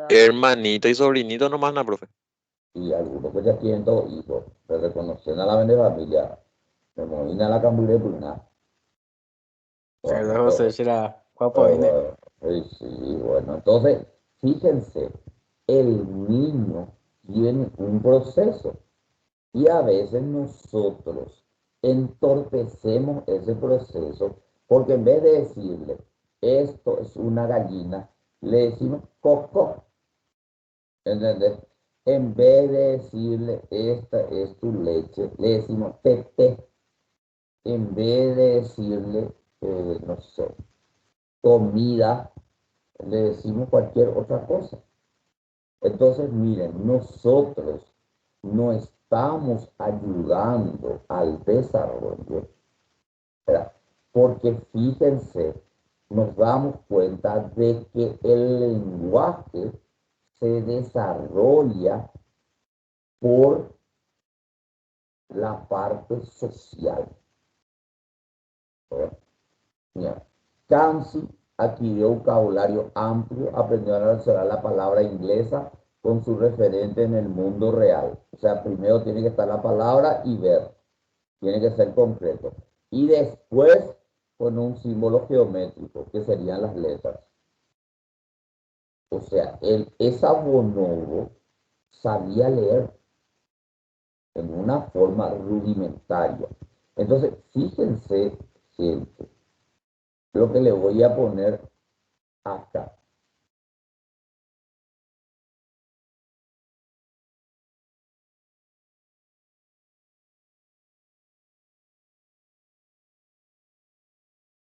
hermanito y sobrinito nomás, na, profe. y algunos pues ya tienen dos hijos, se reconocen a la vende familia, me movina la cambulebuna. Bueno, Perdón, José, será guapo, ¿vine? sí, bueno, entonces, fíjense, el niño tiene un proceso y a veces nosotros entorpecemos ese proceso porque en vez de decirle, esto es una gallina, le decimos coco, ¿entendés? En vez de decirle, esta es tu leche, le decimos tete, en vez de decirle, no sé, comida, le decimos cualquier otra cosa. Entonces, miren, nosotros no estamos ayudando al desarrollo, ¿verdad? Porque fíjense, nos damos cuenta de que el lenguaje se desarrolla por la parte social, ¿verdad? Mira, Kansi adquirió un vocabulario amplio, aprendió a relacionar la palabra inglesa con su referente en el mundo real. O sea, primero tiene que estar la palabra y ver, tiene que ser concreto. Y después con un símbolo geométrico, que serían las letras. O sea, esa bonobo sabía leer en una forma rudimentaria. Entonces, fíjense, gente, lo que le voy a poner acá.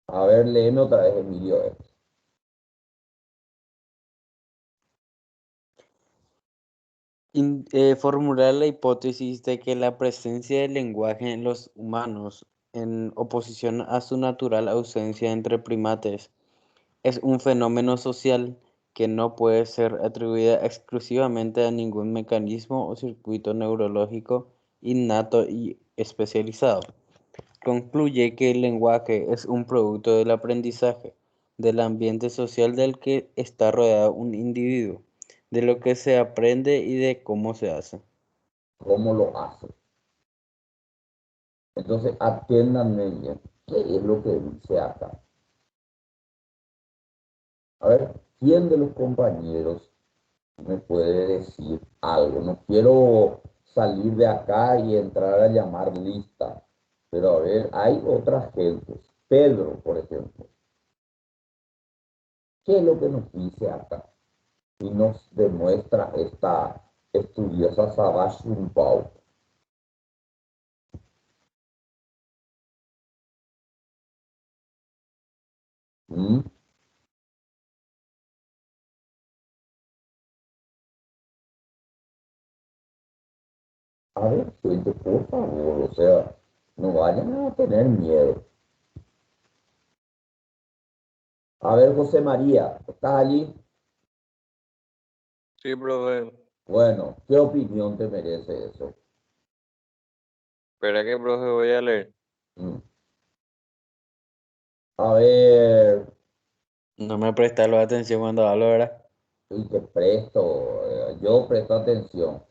A ver, léeme otra vez, Emilio. Formular la hipótesis de que la presencia del lenguaje en los humanos, en oposición a su natural ausencia entre primates, es un fenómeno social que no puede ser atribuida exclusivamente a ningún mecanismo o circuito neurológico innato y especializado. Concluye que el lenguaje es un producto del aprendizaje, del ambiente social del que está rodeado un individuo, de lo que se aprende y de cómo se hace. ¿Cómo lo hace? Entonces, atiéndanme bien. ¿Qué es lo que dice acá? A ver, ¿quién de los compañeros me puede decir algo? No quiero salir de acá y entrar a llamar lista, pero a ver, hay otras gentes. Pedro, por ejemplo. ¿Qué es lo que nos dice acá? Y nos demuestra esta estudiosa Savage Rumpau. ¿Mm? A ver, gente, por favor, o sea, no vayan a tener miedo. A ver, José María, ¿estás allí? Sí, profe. Bueno, ¿qué opinión te merece eso? Espera que, profe, voy a leer. Mm. A ver, No me prestas la atención cuando hablo, ¿verdad? y te presto, yo presto atención,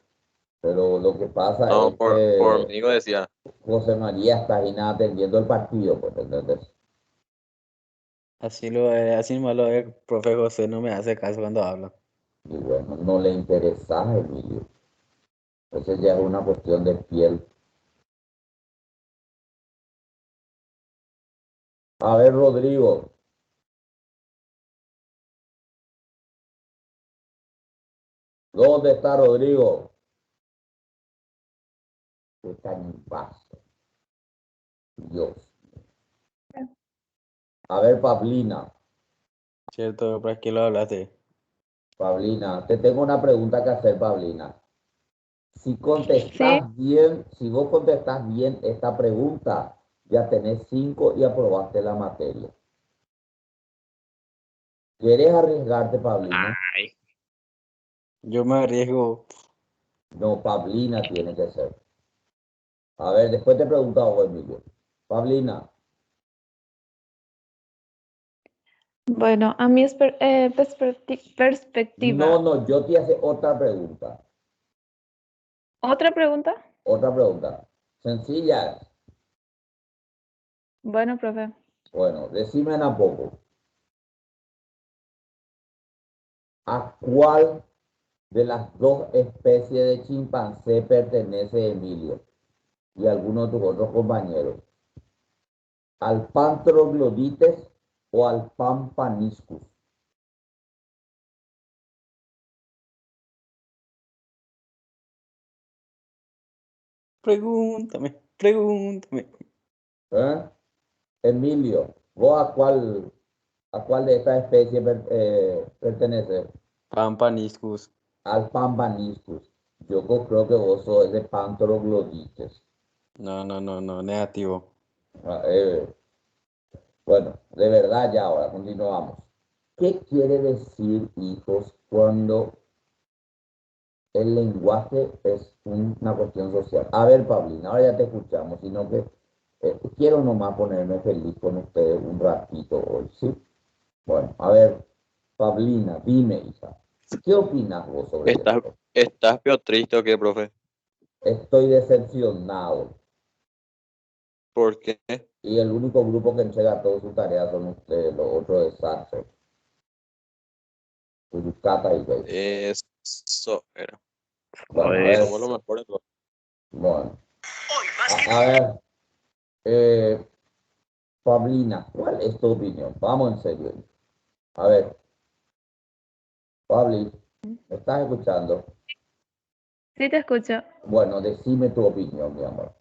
pero lo que pasa No, es por que mí decía. José María está ahí nada atendiendo el partido, pues, ¿entendés? Así nomás lo es, profe José no me hace caso cuando hablo. Y bueno, no le interesa, Emilio. Eso ya es una cuestión de piel. A ver, Rodrigo. ¿Dónde está Rodrigo? Qué cañipazo. Dios. A ver, Pablina. ¿Cierto? ¿Para qué lo hablaste? Pablina, te tengo una pregunta que hacer, Pablina. Si Sí, contestás bien, si vos contestás bien esta pregunta, ya tenés 5 y aprobaste la materia. ¿Quieres arriesgarte, Pablina? Ay, Yo me arriesgo. No, Pablina tiene que ser. A ver, después te pregunto a vos, Emilio. Pablina, bueno, a mi no, perspectiva. no, yo te hace otra pregunta. ¿Otra pregunta? Otra pregunta. Sencilla. Bueno, profe. Bueno, decime en a poco. ¿A cuál de las dos especies de chimpancé pertenece Emilio y algunos de tus otros compañeros? ¿Al Panthroglodites o al Pampaniscus? Pregúntame. ¿Eh? Emilio, ¿vos a cuál de estas especies perteneces? Pampaniscus. Al Pampaniscus. Yo creo que vos sos de Panthroglodites. No, negativo. Ah, bueno, de verdad ya ahora continuamos. ¿Qué quiere decir, hijos, cuando el lenguaje es una cuestión social? A ver, Pablina, ahora ya te escuchamos, sino que quiero nomás ponerme feliz con ustedes un ratito hoy, ¿sí? Bueno, a ver, Pablina, dime, hija, ¿qué opinas vos sobre ¿Estás, esto? estás peor triste o qué, profe? Estoy decepcionado ¿Por qué? y el único grupo que entrega todas sus tareas son ustedes, los otros desastres, Yucata y Bey. Eso era. Bueno, a joder. ver, Somos lo mejor en todo. bueno, a ver, eh, Pablina, ¿cuál es tu opinión? Vamos en serio. A ver, Pabli, ¿me estás escuchando? Sí, te escucho. Bueno, decime tu opinión, mi amor.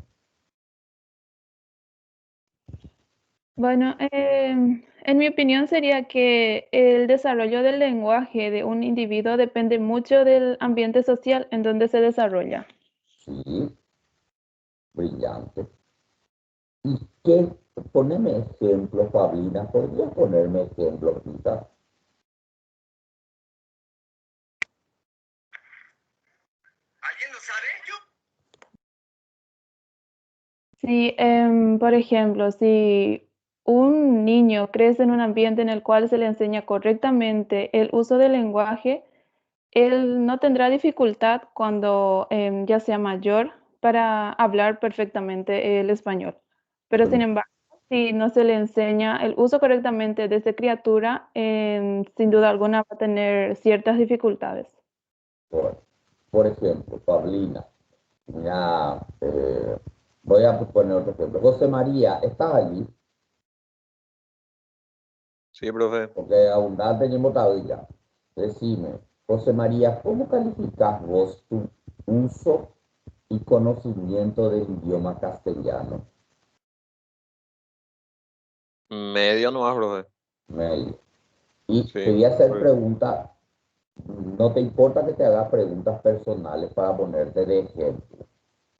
Bueno, en mi opinión sería que el desarrollo del lenguaje de un individuo depende mucho del ambiente social en donde se desarrolla. Sí, brillante. ¿Y qué? Poneme ejemplos, Pablina. ¿Podrías ponerme ejemplos, Rita? Sí, por ejemplo, si un niño crece en un ambiente en el cual se le enseña correctamente el uso del lenguaje, él no tendrá dificultad cuando ya sea mayor para hablar perfectamente el español. Pero sin embargo, si no se le enseña el uso correctamente desde criatura, sin duda alguna va a tener ciertas dificultades. Por ejemplo, Pablina. Mira, voy a poner otro ejemplo. José María, ¿estás allí? Sí, profe. Porque abundante en botadilla. Decime, José María, ¿cómo calificas vos tu uso y conocimiento del idioma castellano? Medio nomás, profe. Medio. Y te Sí. voy a hacer Porque- preguntas, no te importa que te haga preguntas personales para ponerte de ejemplo.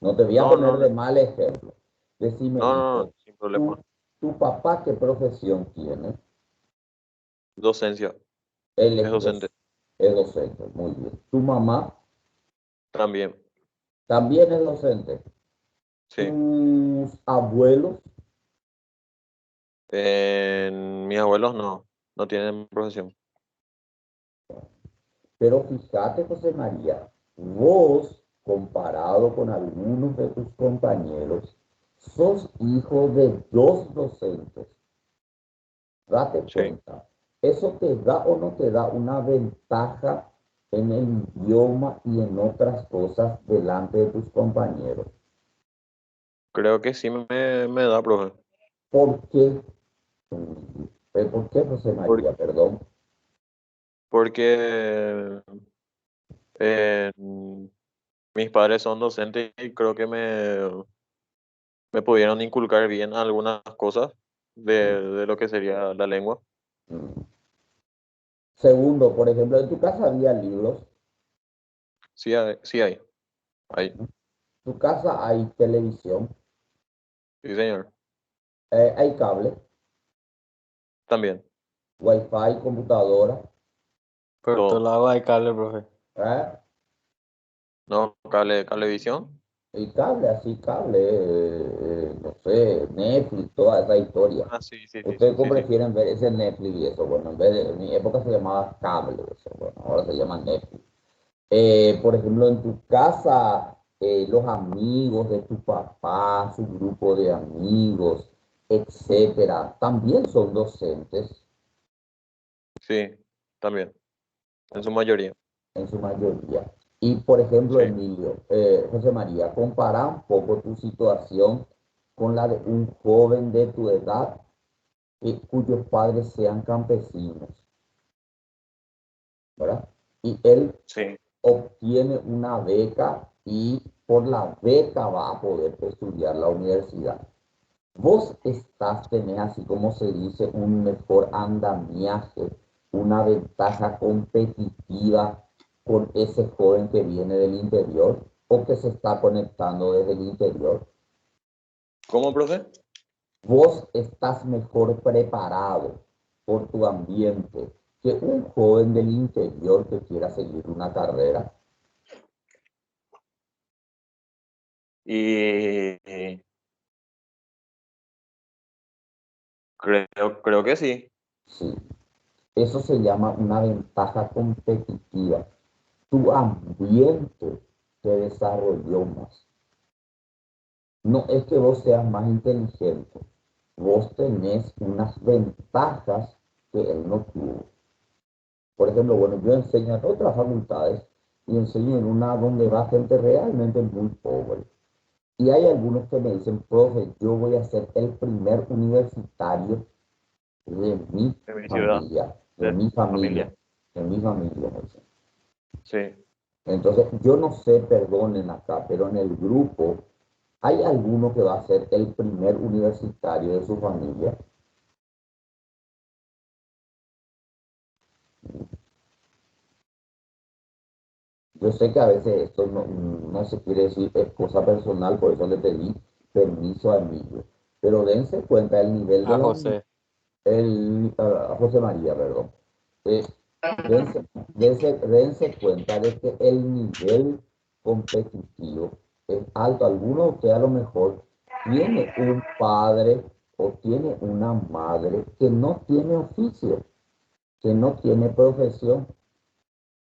No te voy a No, poner no, de no, mal ejemplo. Decime, no, no, hijo, no, sin problema. ¿tu papá qué profesión tiene? Docencia. Él Es docente. es docente, muy bien. ¿Tu mamá También. también es docente? Sí. ¿Tus abuelos? Mis abuelos no tienen profesión. Pero fíjate, José María, vos, comparado con algunos de tus compañeros, sos hijo de dos docentes. Date Sí. cuenta. ¿Eso te da o no te da una ventaja en el idioma y en otras cosas delante de tus compañeros? Creo que sí me da, profe. ¿Por qué? ¿Por qué, José Por- María? Perdón. porque eh, mis padres son docentes y creo que me pudieron inculcar bien algunas cosas de lo que sería la lengua. Mm. Segundo, por ejemplo, en tu casa había libros. Sí hay, sí hay. Hay. En tu casa hay televisión, Sí, señor. hay cable, También. wifi, computadora, Por todo Todo. lado hay cable, profe. ¿eh? No, cablevisión. Y cable, así cable, no sé, Netflix, toda esa historia. Ah, sí, sí, sí, Ustedes sí, cómo sí, sí. prefieren ver ese Netflix y eso. Bueno, en mi época se llamaba cable, eso. Bueno, ahora se llama Netflix. Por ejemplo, en tu casa, los amigos de tu papá, su grupo de amigos, etcétera, también son docentes Sí, también. En su mayoría. en su mayoría. Y, por ejemplo, Sí. Emilio, José María, compara un poco tu situación con la de un joven de tu edad cuyos padres sean campesinos, ¿verdad? Y él Sí. obtiene una beca y por la beca va a poder estudiar la universidad. Vos tenés así como se dice, un mejor andamiaje, una ventaja competitiva con ese joven que viene del interior o que se está conectando desde el interior. ¿Cómo, profe? Vos estás mejor preparado por tu ambiente que un joven del interior que quiera seguir una carrera. Y creo que sí. Sí, eso se llama una ventaja competitiva. Tu ambiente te desarrolló más. No es que vos seas más inteligente, vos tenés unas ventajas que él no tuvo. Por ejemplo, bueno, yo enseño en otras facultades y enseño en una donde va gente realmente muy pobre. Y hay algunos que me dicen, profe, yo voy a ser el primer universitario de mi De mi ciudad. familia, de De mi mi familia. familia, de mi familia, me dicen. Sí. Entonces, yo no sé, perdonen acá, pero en el grupo hay alguno que va a ser el primer universitario de su familia. Yo sé que a veces esto no se quiere decir, es cosa personal, por eso le pedí permiso a Emilio. Pero dense cuenta del nivel de A la José. a José María, perdón. Eh, dense cuenta de que el nivel competitivo es alto. Alguno de ustedes a lo mejor tiene un padre o tiene una madre que no tiene oficio, que no tiene profesión.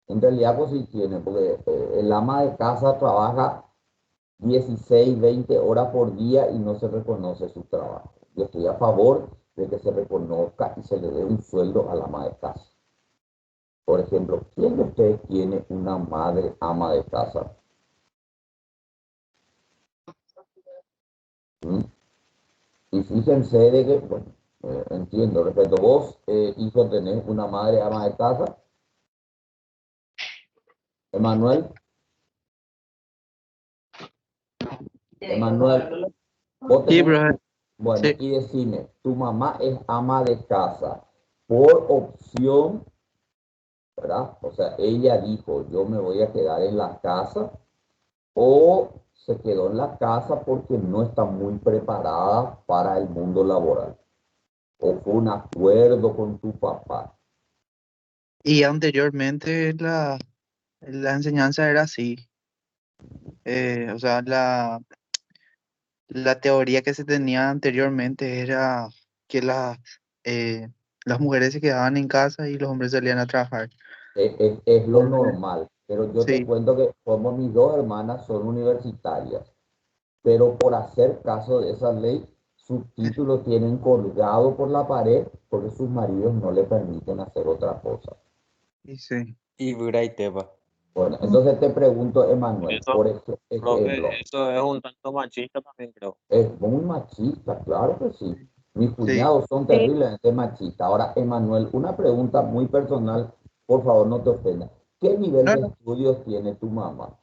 En realidad, pues sí tiene, porque el ama de casa trabaja 16, 20 horas por día y no se reconoce su trabajo. Yo estoy a favor de que se reconozca y se le dé un sueldo al ama de casa. Por ejemplo, ¿quién de ustedes tiene una madre ama de casa? ¿Mm? Y fíjense de que, bueno, entiendo, respecto vos, hijo, tenés una madre ama de casa. Emanuel, Emanuel, vos Sí, tenés, profe. bueno, Sí. y decime, tu mamá es ama de casa por opción, ¿verdad? O sea, ella dijo, yo me voy a quedar en la casa, o se quedó en la casa porque no está muy preparada para el mundo laboral, o fue un acuerdo con tu papá. Y anteriormente la enseñanza era así. O sea, la teoría que se tenía anteriormente era que las mujeres se quedaban en casa y los hombres salían a trabajar. Es lo Entonces, normal, pero yo te sí, cuento que como mis dos hermanas son universitarias, pero por hacer caso de esa ley, sus títulos tienen colgado por la pared porque sus maridos no le permiten hacer otra cosa. y sí. Y Braiteva. Bueno, entonces te pregunto, Emanuel, Eso, por profe, ejemplo, eso es un tanto machista también, creo. es muy machista, claro que sí. Mis Sí. cuñados son Sí, terriblemente machistas. Ahora, Emanuel, una pregunta muy personal, por favor, no te ofendas. ¿Qué nivel No, de no. estudios tiene tu mamá?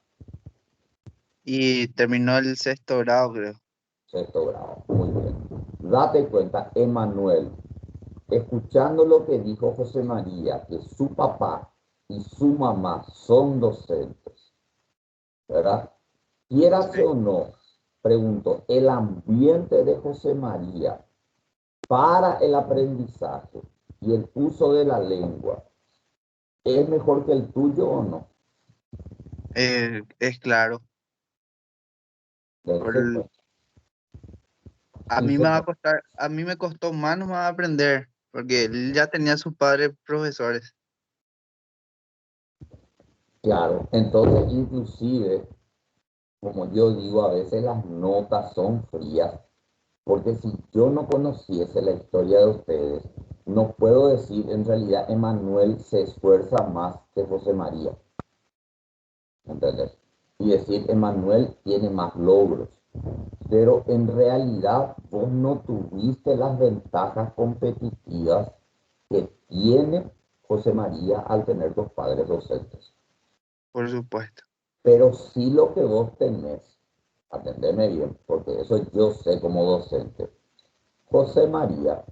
Y terminó el sexto grado, creo. Sexto grado, muy bien. Date cuenta, Emanuel, escuchando lo que dijo José María, que su papá y su mamá son docentes, ¿verdad? Quieras Sí. o no, pregunto, el ambiente de José María para el aprendizaje y el uso de la lengua, ¿es mejor que el tuyo o no? Es claro. Por Dense el- cuenta. a mí me va a costar, a mí me costó más nomás aprender, porque él ya tenía sus padres profesores. Claro, entonces inclusive, como yo digo, a veces las notas son frías, porque si yo no conociese la historia de ustedes, no puedo decir, en realidad, Emanuel se esfuerza más que José María, ¿entendés? Y decir, Emanuel tiene más logros, pero en realidad vos no tuviste las ventajas competitivas que tiene José María al tener dos padres docentes. Por supuesto. Pero sí lo que vos tenés, atendeme bien, porque eso yo sé como docente. José María,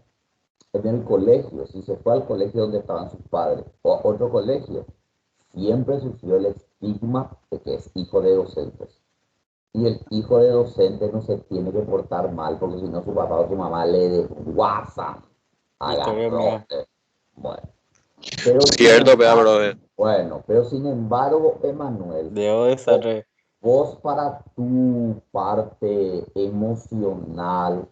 en el colegio, si se fue al colegio donde estaban sus padres o a otro colegio, siempre sufrió el estigma de que es hijo de docentes. Y el hijo de docente no se tiene que portar mal, porque si no su papá o su mamá le desguazan a Historia mía. garrote. Bueno, pero sin Cierto, vea, embargo, profe. bueno, pero sin embargo, Emanuel, Debo desarrollar. vos para tu parte emocional,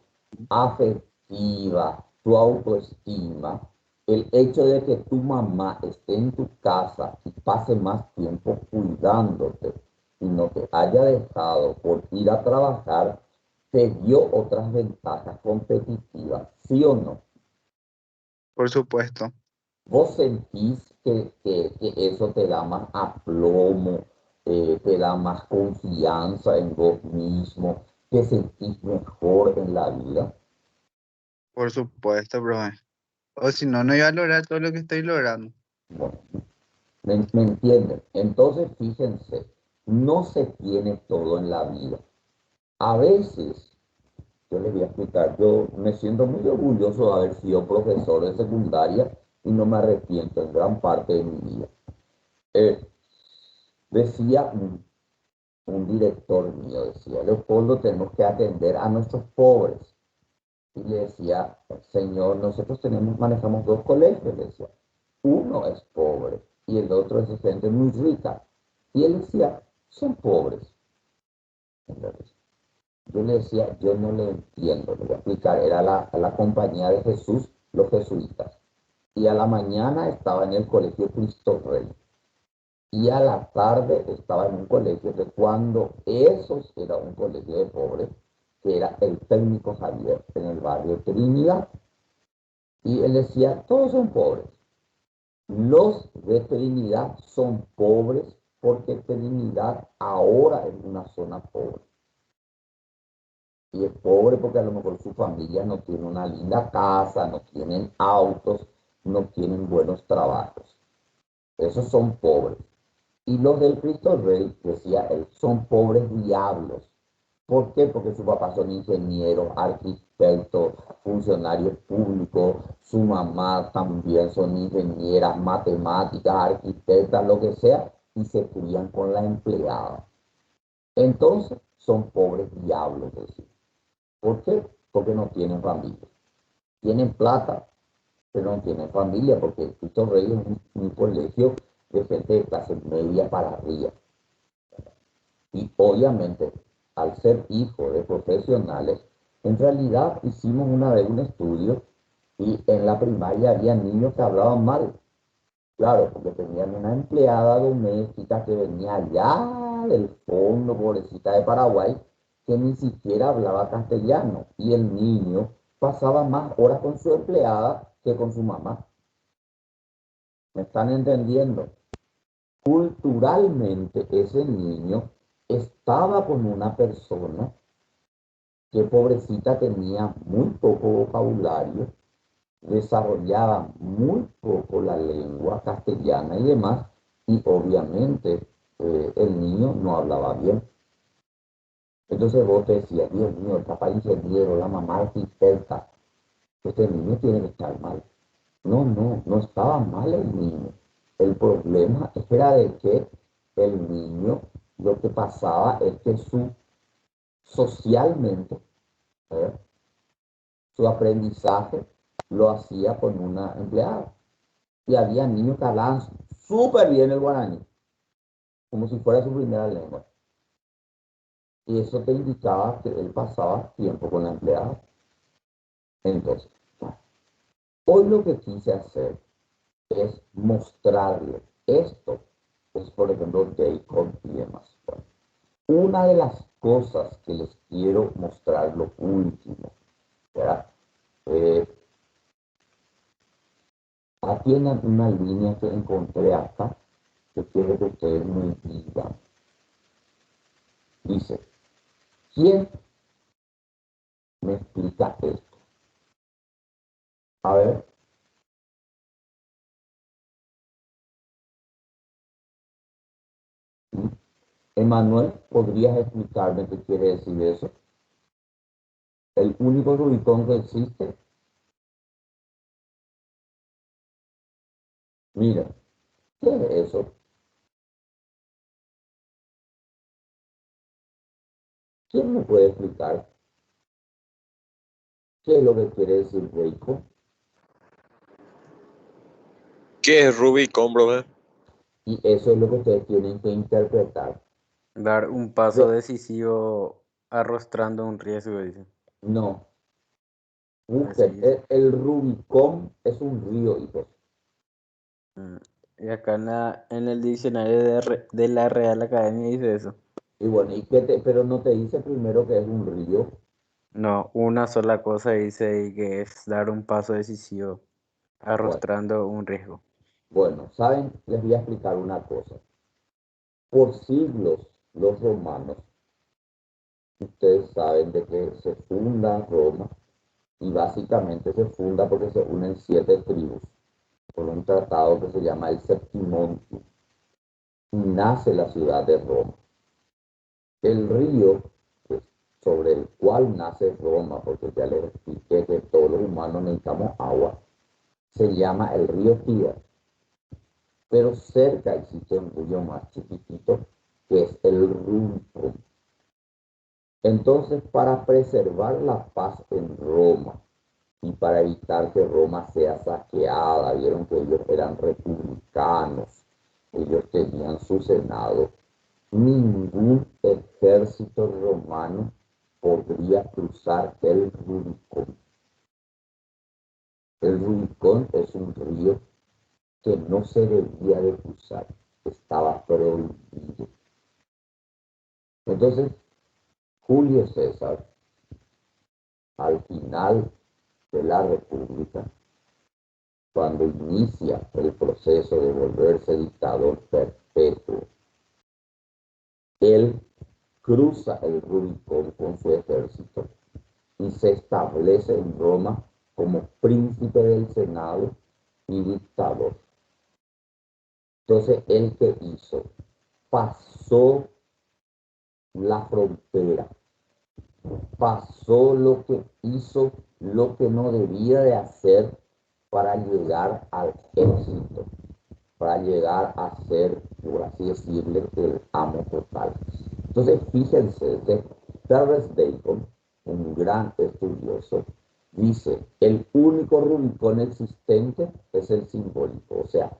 afectiva, tu autoestima, el hecho de que tu mamá esté en tu casa y pase más tiempo cuidándote y no te haya dejado por ir a trabajar, te dio otras ventajas competitivas, ¿sí o no? Por supuesto. ¿Vos sentís que eso te da más aplomo, te da más confianza en vos mismo, te sentís mejor en la vida? Por supuesto, profe. O si no, no iba a lograr todo lo que estoy logrando. Bueno, ¿me entienden? Entonces, fíjense, no se tiene todo en la vida. A veces, yo les voy a explicar, yo me siento muy orgulloso de haber sido profesor de secundaria y no me arrepiento en gran parte de mi vida. Eh, Decía un director mío, decía, Leopoldo, tenemos que atender a nuestros pobres. Y le decía, señor, nosotros manejamos dos colegios, le decía. Uno es pobre y el otro es de gente muy rica. Y él decía, son pobres. Entonces, yo le decía, yo no le entiendo, le voy a explicar, era la compañía de Jesús, los jesuitas. Y a la mañana estaba en el colegio Cristo Rey. Y a la tarde estaba en un colegio que cuando esos era un colegio de pobres, que era el Técnico Javier, en el barrio Trinidad. Y él decía, todos son pobres. Los de Trinidad son pobres porque Trinidad ahora es una zona pobre. Y es pobre porque a lo mejor su familia no tiene una linda casa, no tienen autos, no tienen buenos trabajos. Esos son pobres. Y los del Cristo Rey, decía él, son pobres diablos. ¿Por qué? Porque sus papás son ingenieros, arquitectos, funcionarios públicos, su mamá también son ingenieras, matemáticas, arquitectas, lo que sea, y se crían con la empleada. Entonces, son pobres diablos, decía. ¿Por qué? Porque no tienen familia. Tienen plata, pero no tienen familia, porque el Cristo Rey es un colegio de gente de clase media para arriba. Y obviamente, al ser hijo de profesionales, en realidad hicimos una vez un estudio y en la primaria había niños que hablaban mal. Claro, porque tenían una empleada doméstica que venía allá del fondo, pobrecita de Paraguay, que ni siquiera hablaba castellano. Y el niño pasaba más horas con su empleada que con su mamá. ¿Me están entendiendo? Culturalmente ese niño estaba con una persona que pobrecita tenía muy poco vocabulario, desarrollaba muy poco la lengua castellana y demás, y obviamente el niño no hablaba bien. Entonces vos te decías, Dios mío, el papá ingeniero, la mamá arquitecta, este niño tiene que estar mal. No estaba mal el niño. El problema era de que el niño, lo que pasaba es que socialmente, ¿eh? Su aprendizaje lo hacía con una empleada. Y había niños que hablaban súper bien el guaraní, como si fuera su primera lengua. Y eso te indicaba que él pasaba tiempo con la empleada. Entonces, hoy lo que quise hacer es mostrarle esto. Es, por ejemplo, Jacob y demás. Bueno, una de las cosas que les quiero mostrar, lo último, ¿verdad? Aquí en una línea que encontré acá, que quiero que ustedes me digan. Dice, ¿quién me explica esto? A ver. Emanuel, ¿podrías explicarme qué quiere decir eso? El único Rubicón que existe. Mira, ¿qué es eso? ¿Quién me puede explicar qué es lo que quiere decir Rubicón? ¿Qué es Rubicon, bro? Y eso es lo que ustedes tienen que interpretar. Dar un paso Yo, decisivo arrostrando un riesgo, dice. no. Así Busquen. dice. El Rubicón es un río, hijos. Mm. Y acá en el diccionario de la Real Academia dice eso. Y bueno, pero no te dice primero que es un río. No, una sola cosa dice ahí que es dar un paso decisivo Bueno, arrostrando un riesgo. bueno, ¿saben? Les voy a explicar una cosa. Por siglos, los romanos, ustedes saben de que se funda Roma y básicamente se funda porque se unen 7 tribus por un tratado que se llama el Septimontium y nace la ciudad de Roma. El río pues, sobre el cual nace Roma, porque ya les expliqué que todos los humanos necesitamos agua, se llama el río Tíber. pero cerca existe un río más chiquitito que es el Rubicón. Entonces, para preservar la paz en Roma y para evitar que Roma sea saqueada, vieron que ellos eran republicanos, ellos tenían su senado, ningún ejército romano podría cruzar el Rubicón. El Rubicón es un río que no se debía de cruzar, estaba prohibido. Entonces, Julio César, al final de la República, cuando inicia el proceso de volverse dictador perpetuo, él cruza el Rubicón con su ejército y se establece en Roma como príncipe del Senado y dictador. Entonces, ¿él qué hizo? Pasó la frontera, pasó lo que hizo, lo que no debía de hacer para llegar al éxito, para llegar a ser, por así decirle, el amo total. Entonces, fíjense que Terence Bacon, un gran estudioso, dice, el único Rubicón existente es el simbólico, o sea,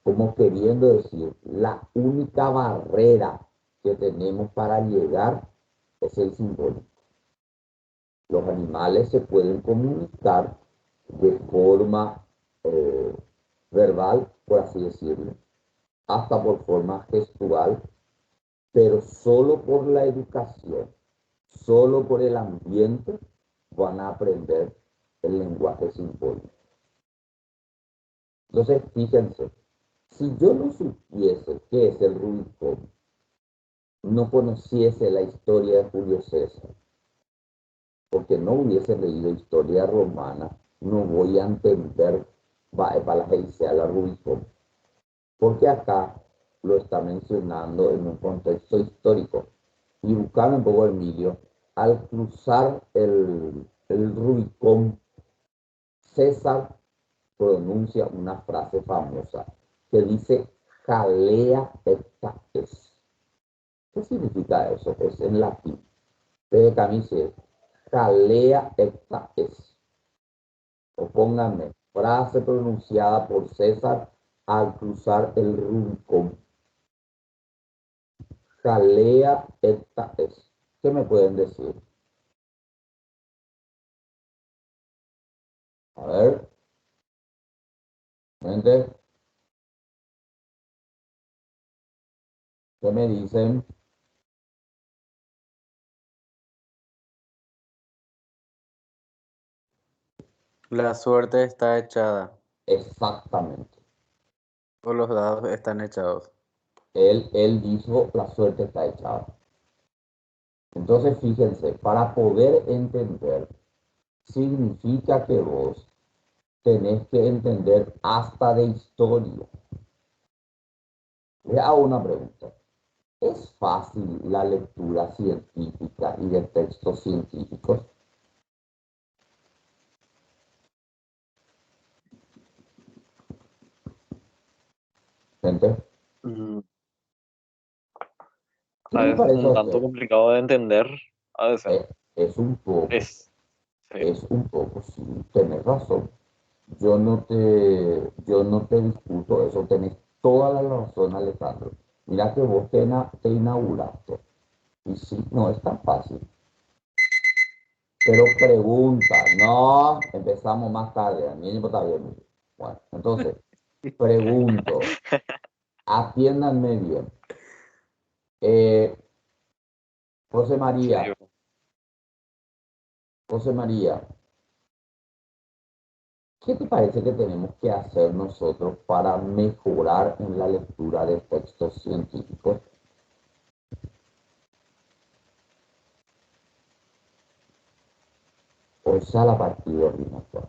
como queriendo decir, la única barrera que tenemos para llegar es el simbólico. Los animales se pueden comunicar de forma verbal, por así decirlo, hasta por forma gestual, pero solo por la educación, solo por el ambiente van a aprender el lenguaje simbólico. Entonces, fíjense, si yo no supiese qué es el Rubicón, no conociese la historia de Julio César, porque no hubiese leído historia romana, no voy a entender para la Rubicón, porque acá lo está mencionando en un contexto histórico. Y buscando un poco Emilio, al cruzar el Rubicón, César pronuncia una frase famosa que dice jalea ecta es. ¿Qué significa eso? Es en latín. Pero también dice jalea ecta es. O pónganme, frase pronunciada por César al cruzar el Rubicón. Jalea ecta es. ¿Qué me pueden decir? A ver, gente, ¿qué me dicen? La suerte está echada, Exactamente. o los dados están echados. Él dijo, la suerte está echada. Entonces, fíjense, para poder entender, significa que vos tenés que entender hasta de historia. Le hago una pregunta. ¿Es fácil la lectura científica y de textos científicos? Gente, Mm, ¿qué A le veces parece a un tanto usted? complicado de entender, a veces Eh, es un poco, es. Sí. sí, tenés razón. Yo no te discuto eso, tenés toda la razón, Alejandro. Mira que vos te inauguraste. Y sí, no es tan fácil. Pero pregunta, no, empezamos más tarde, a mí no está bien. Bueno, entonces, pregunto, atiéndanme bien. Eh, José Sí, María, José María, ¿qué te parece que tenemos que hacer nosotros para mejorar en la lectura de textos científicos? O sea, la partida ordinaria.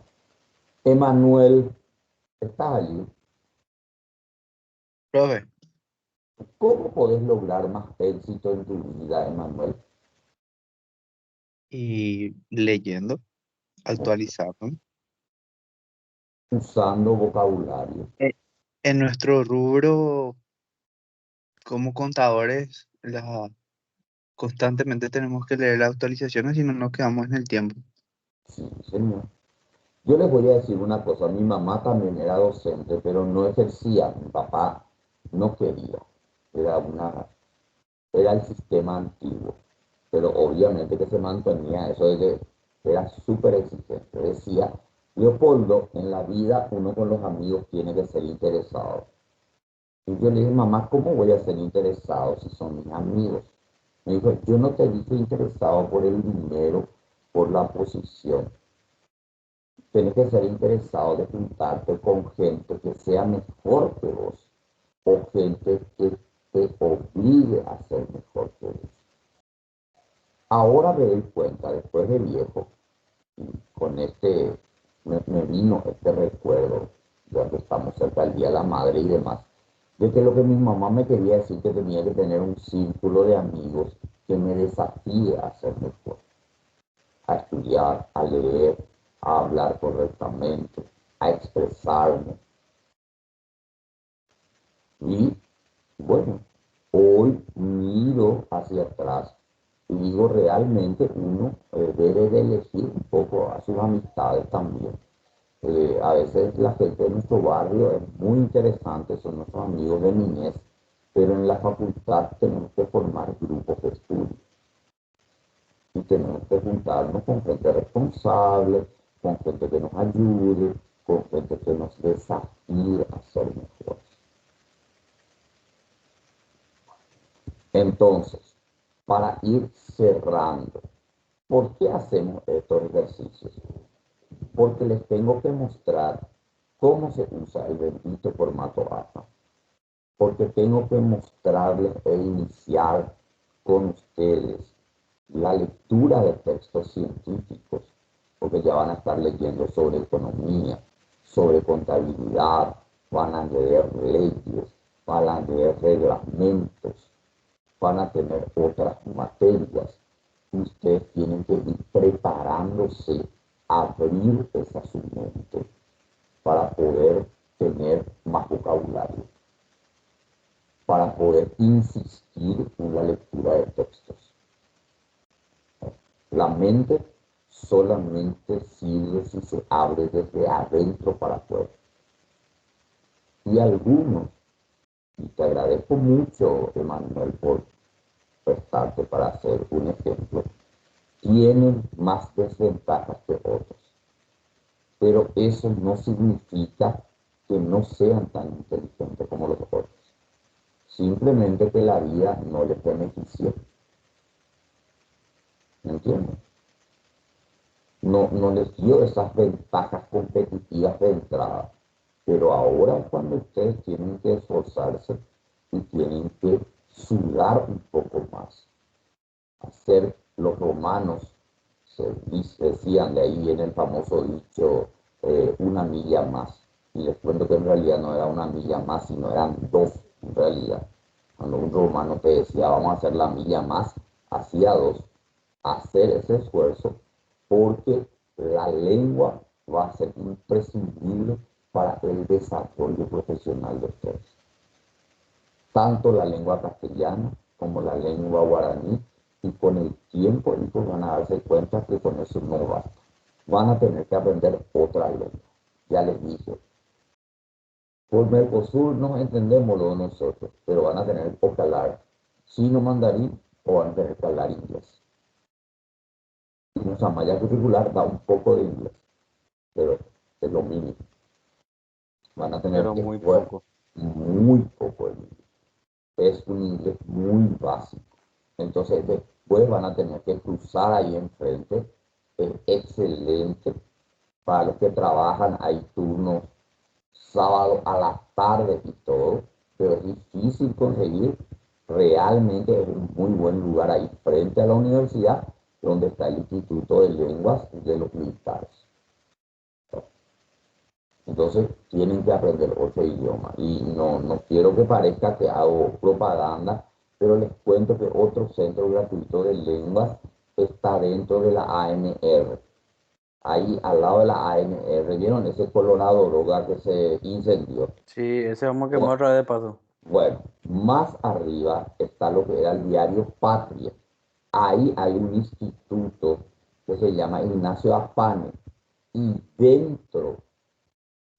Emanuel, ¿estás allí? Profe, ¿Cómo podés lograr más éxito en tu vida, Emanuel? y leyendo, actualizando. Usando vocabulario. En nuestro rubro como contadores, constantemente tenemos que leer las actualizaciones y no nos quedamos en el tiempo. Sí, señor. Yo les voy a decir una cosa, mi mamá también era docente, pero no ejercía, mi papá no quería, era el sistema antiguo, pero obviamente que se mantenía eso de que era súper exigente. Decía, Leopoldo, en la vida uno con los amigos tiene que ser interesado. Y yo le dije, mamá, ¿cómo voy a ser interesado si son mis amigos? Me dijo, yo no te dije interesado por el dinero, por la posición. Tienes que ser interesado de juntarte con gente que sea mejor que vos o gente que te obligue a ser mejor que vos. Ahora me doy cuenta, después de viejo, y con me vino este recuerdo, ya que estamos cerca del Día de la Madre y demás, de que lo que mi mamá me quería decir que tenía que tener un círculo de amigos que me desafíe a ser mejor, a estudiar, a leer, a hablar correctamente, a expresarme. Y bueno, hoy miro hacia atrás y digo, realmente uno debe de elegir un poco a sus amistades también. A veces la gente de nuestro barrio es muy interesante, son nuestros amigos de niñez, pero en la facultad tenemos que formar grupos de estudio y tenemos que juntarnos con gente responsable, con gente que nos ayude, con gente que nos desafíe a ser mejores. Entonces, para ir cerrando, ¿por qué hacemos estos ejercicios? Porque les tengo que mostrar cómo se usa el bendito formato APA. Porque tengo que mostrarles e iniciar con ustedes la lectura de textos científicos, porque ya van a estar leyendo sobre economía, sobre contabilidad, van a leer leyes, van a leer reglamentos, van a tener otras materias. Ustedes tienen que ir preparándose a abrir esa su mente para poder tener más vocabulario, para poder insistir en la lectura de textos. La mente solamente sirve si se abre desde adentro para afuera. Y algunos, y te agradezco mucho, Emanuel, por prestarte para hacer un ejemplo, tienen más desventajas que otros. Pero eso no significa que no sean tan inteligentes como los otros. Simplemente que la vida no les beneficia. ¿Me entienden? No les dio esas ventajas competitivas de entrada. Pero ahora es cuando ustedes tienen que esforzarse y tienen que sudar un poco más. Hacer los romanos, se decían, de ahí viene el famoso dicho, una milla más. Y les cuento que en realidad no era una milla más, sino eran dos en realidad. Cuando un romano te decía, vamos a hacer la milla más, hacía dos. Hacer ese esfuerzo porque la lengua va a ser imprescindible para el desarrollo profesional de ustedes. Tanto la lengua castellana como la lengua guaraní, y con el tiempo ellos van a darse cuenta que con eso no basta. Van a tener que aprender otra lengua. Ya les dije, por Mercosur nos entendemos lo de nosotros, pero van a tener que hablar chino mandarín o van a tener que hablar inglés. Y nuestra malla curricular da un poco de inglés, pero es lo mínimo. Van a tener Pero que muy jugar poco. muy poco de inglés. Es un inglés muy básico. Entonces después van a tener que cruzar ahí enfrente. Es excelente. Para los que trabajan, hay turnos sábado a la tarde y todo, pero es difícil conseguir. Realmente es un muy buen lugar ahí frente a la universidad, donde está el Instituto de Lenguas de los Militares. Entonces tienen que aprender otro idioma. Y no quiero que parezca que hago propaganda, pero les cuento que otro centro gratuito de lenguas está dentro de la ANR. ahí al lado de la ANR, ¿vieron ese Colorado Droga que se incendió? Sí, ese vamos a quemar otra vez de paso. Bueno, más arriba está lo que era el diario Patria. Ahí hay un instituto que se llama Ignacio Apane y dentro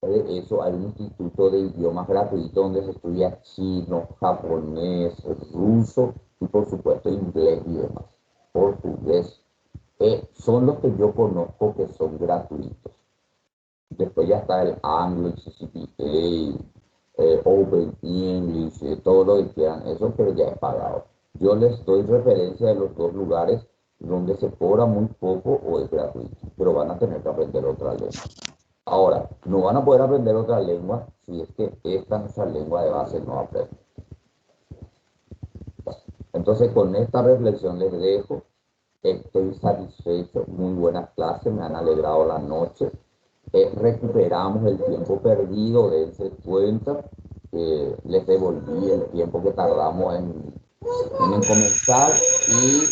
de eso hay un instituto de idiomas gratuito donde se estudia chino, japonés, ruso y por supuesto inglés y demás, portugués. Son los que yo conozco que son gratuitos. Después ya está el English, CCPA, Open English, todo lo que quieran, eso, pero ya es pagado. Yo les doy referencia de los dos lugares donde se cobra muy poco o es gratuito, pero van a tener que aprender otra lengua. Ahora, no van a poder aprender otra lengua si es que esta nuestra lengua de base no aprende. Entonces, con esta reflexión les dejo. Estoy satisfecho, muy buenas clases, me han alegrado la noche. Recuperamos el tiempo perdido, dense cuenta que les devolví el tiempo que tardamos en comenzar y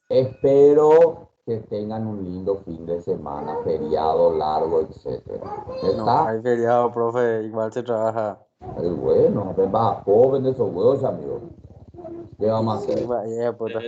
espero que tengan un lindo fin de semana, feriado largo, etc. No, ¿Está? hay feriado, profe, igual se trabaja. Bueno, ven, va, joven de esos huevos, amigos. ¿Qué vamos a Sí, hacer? vaya, puta.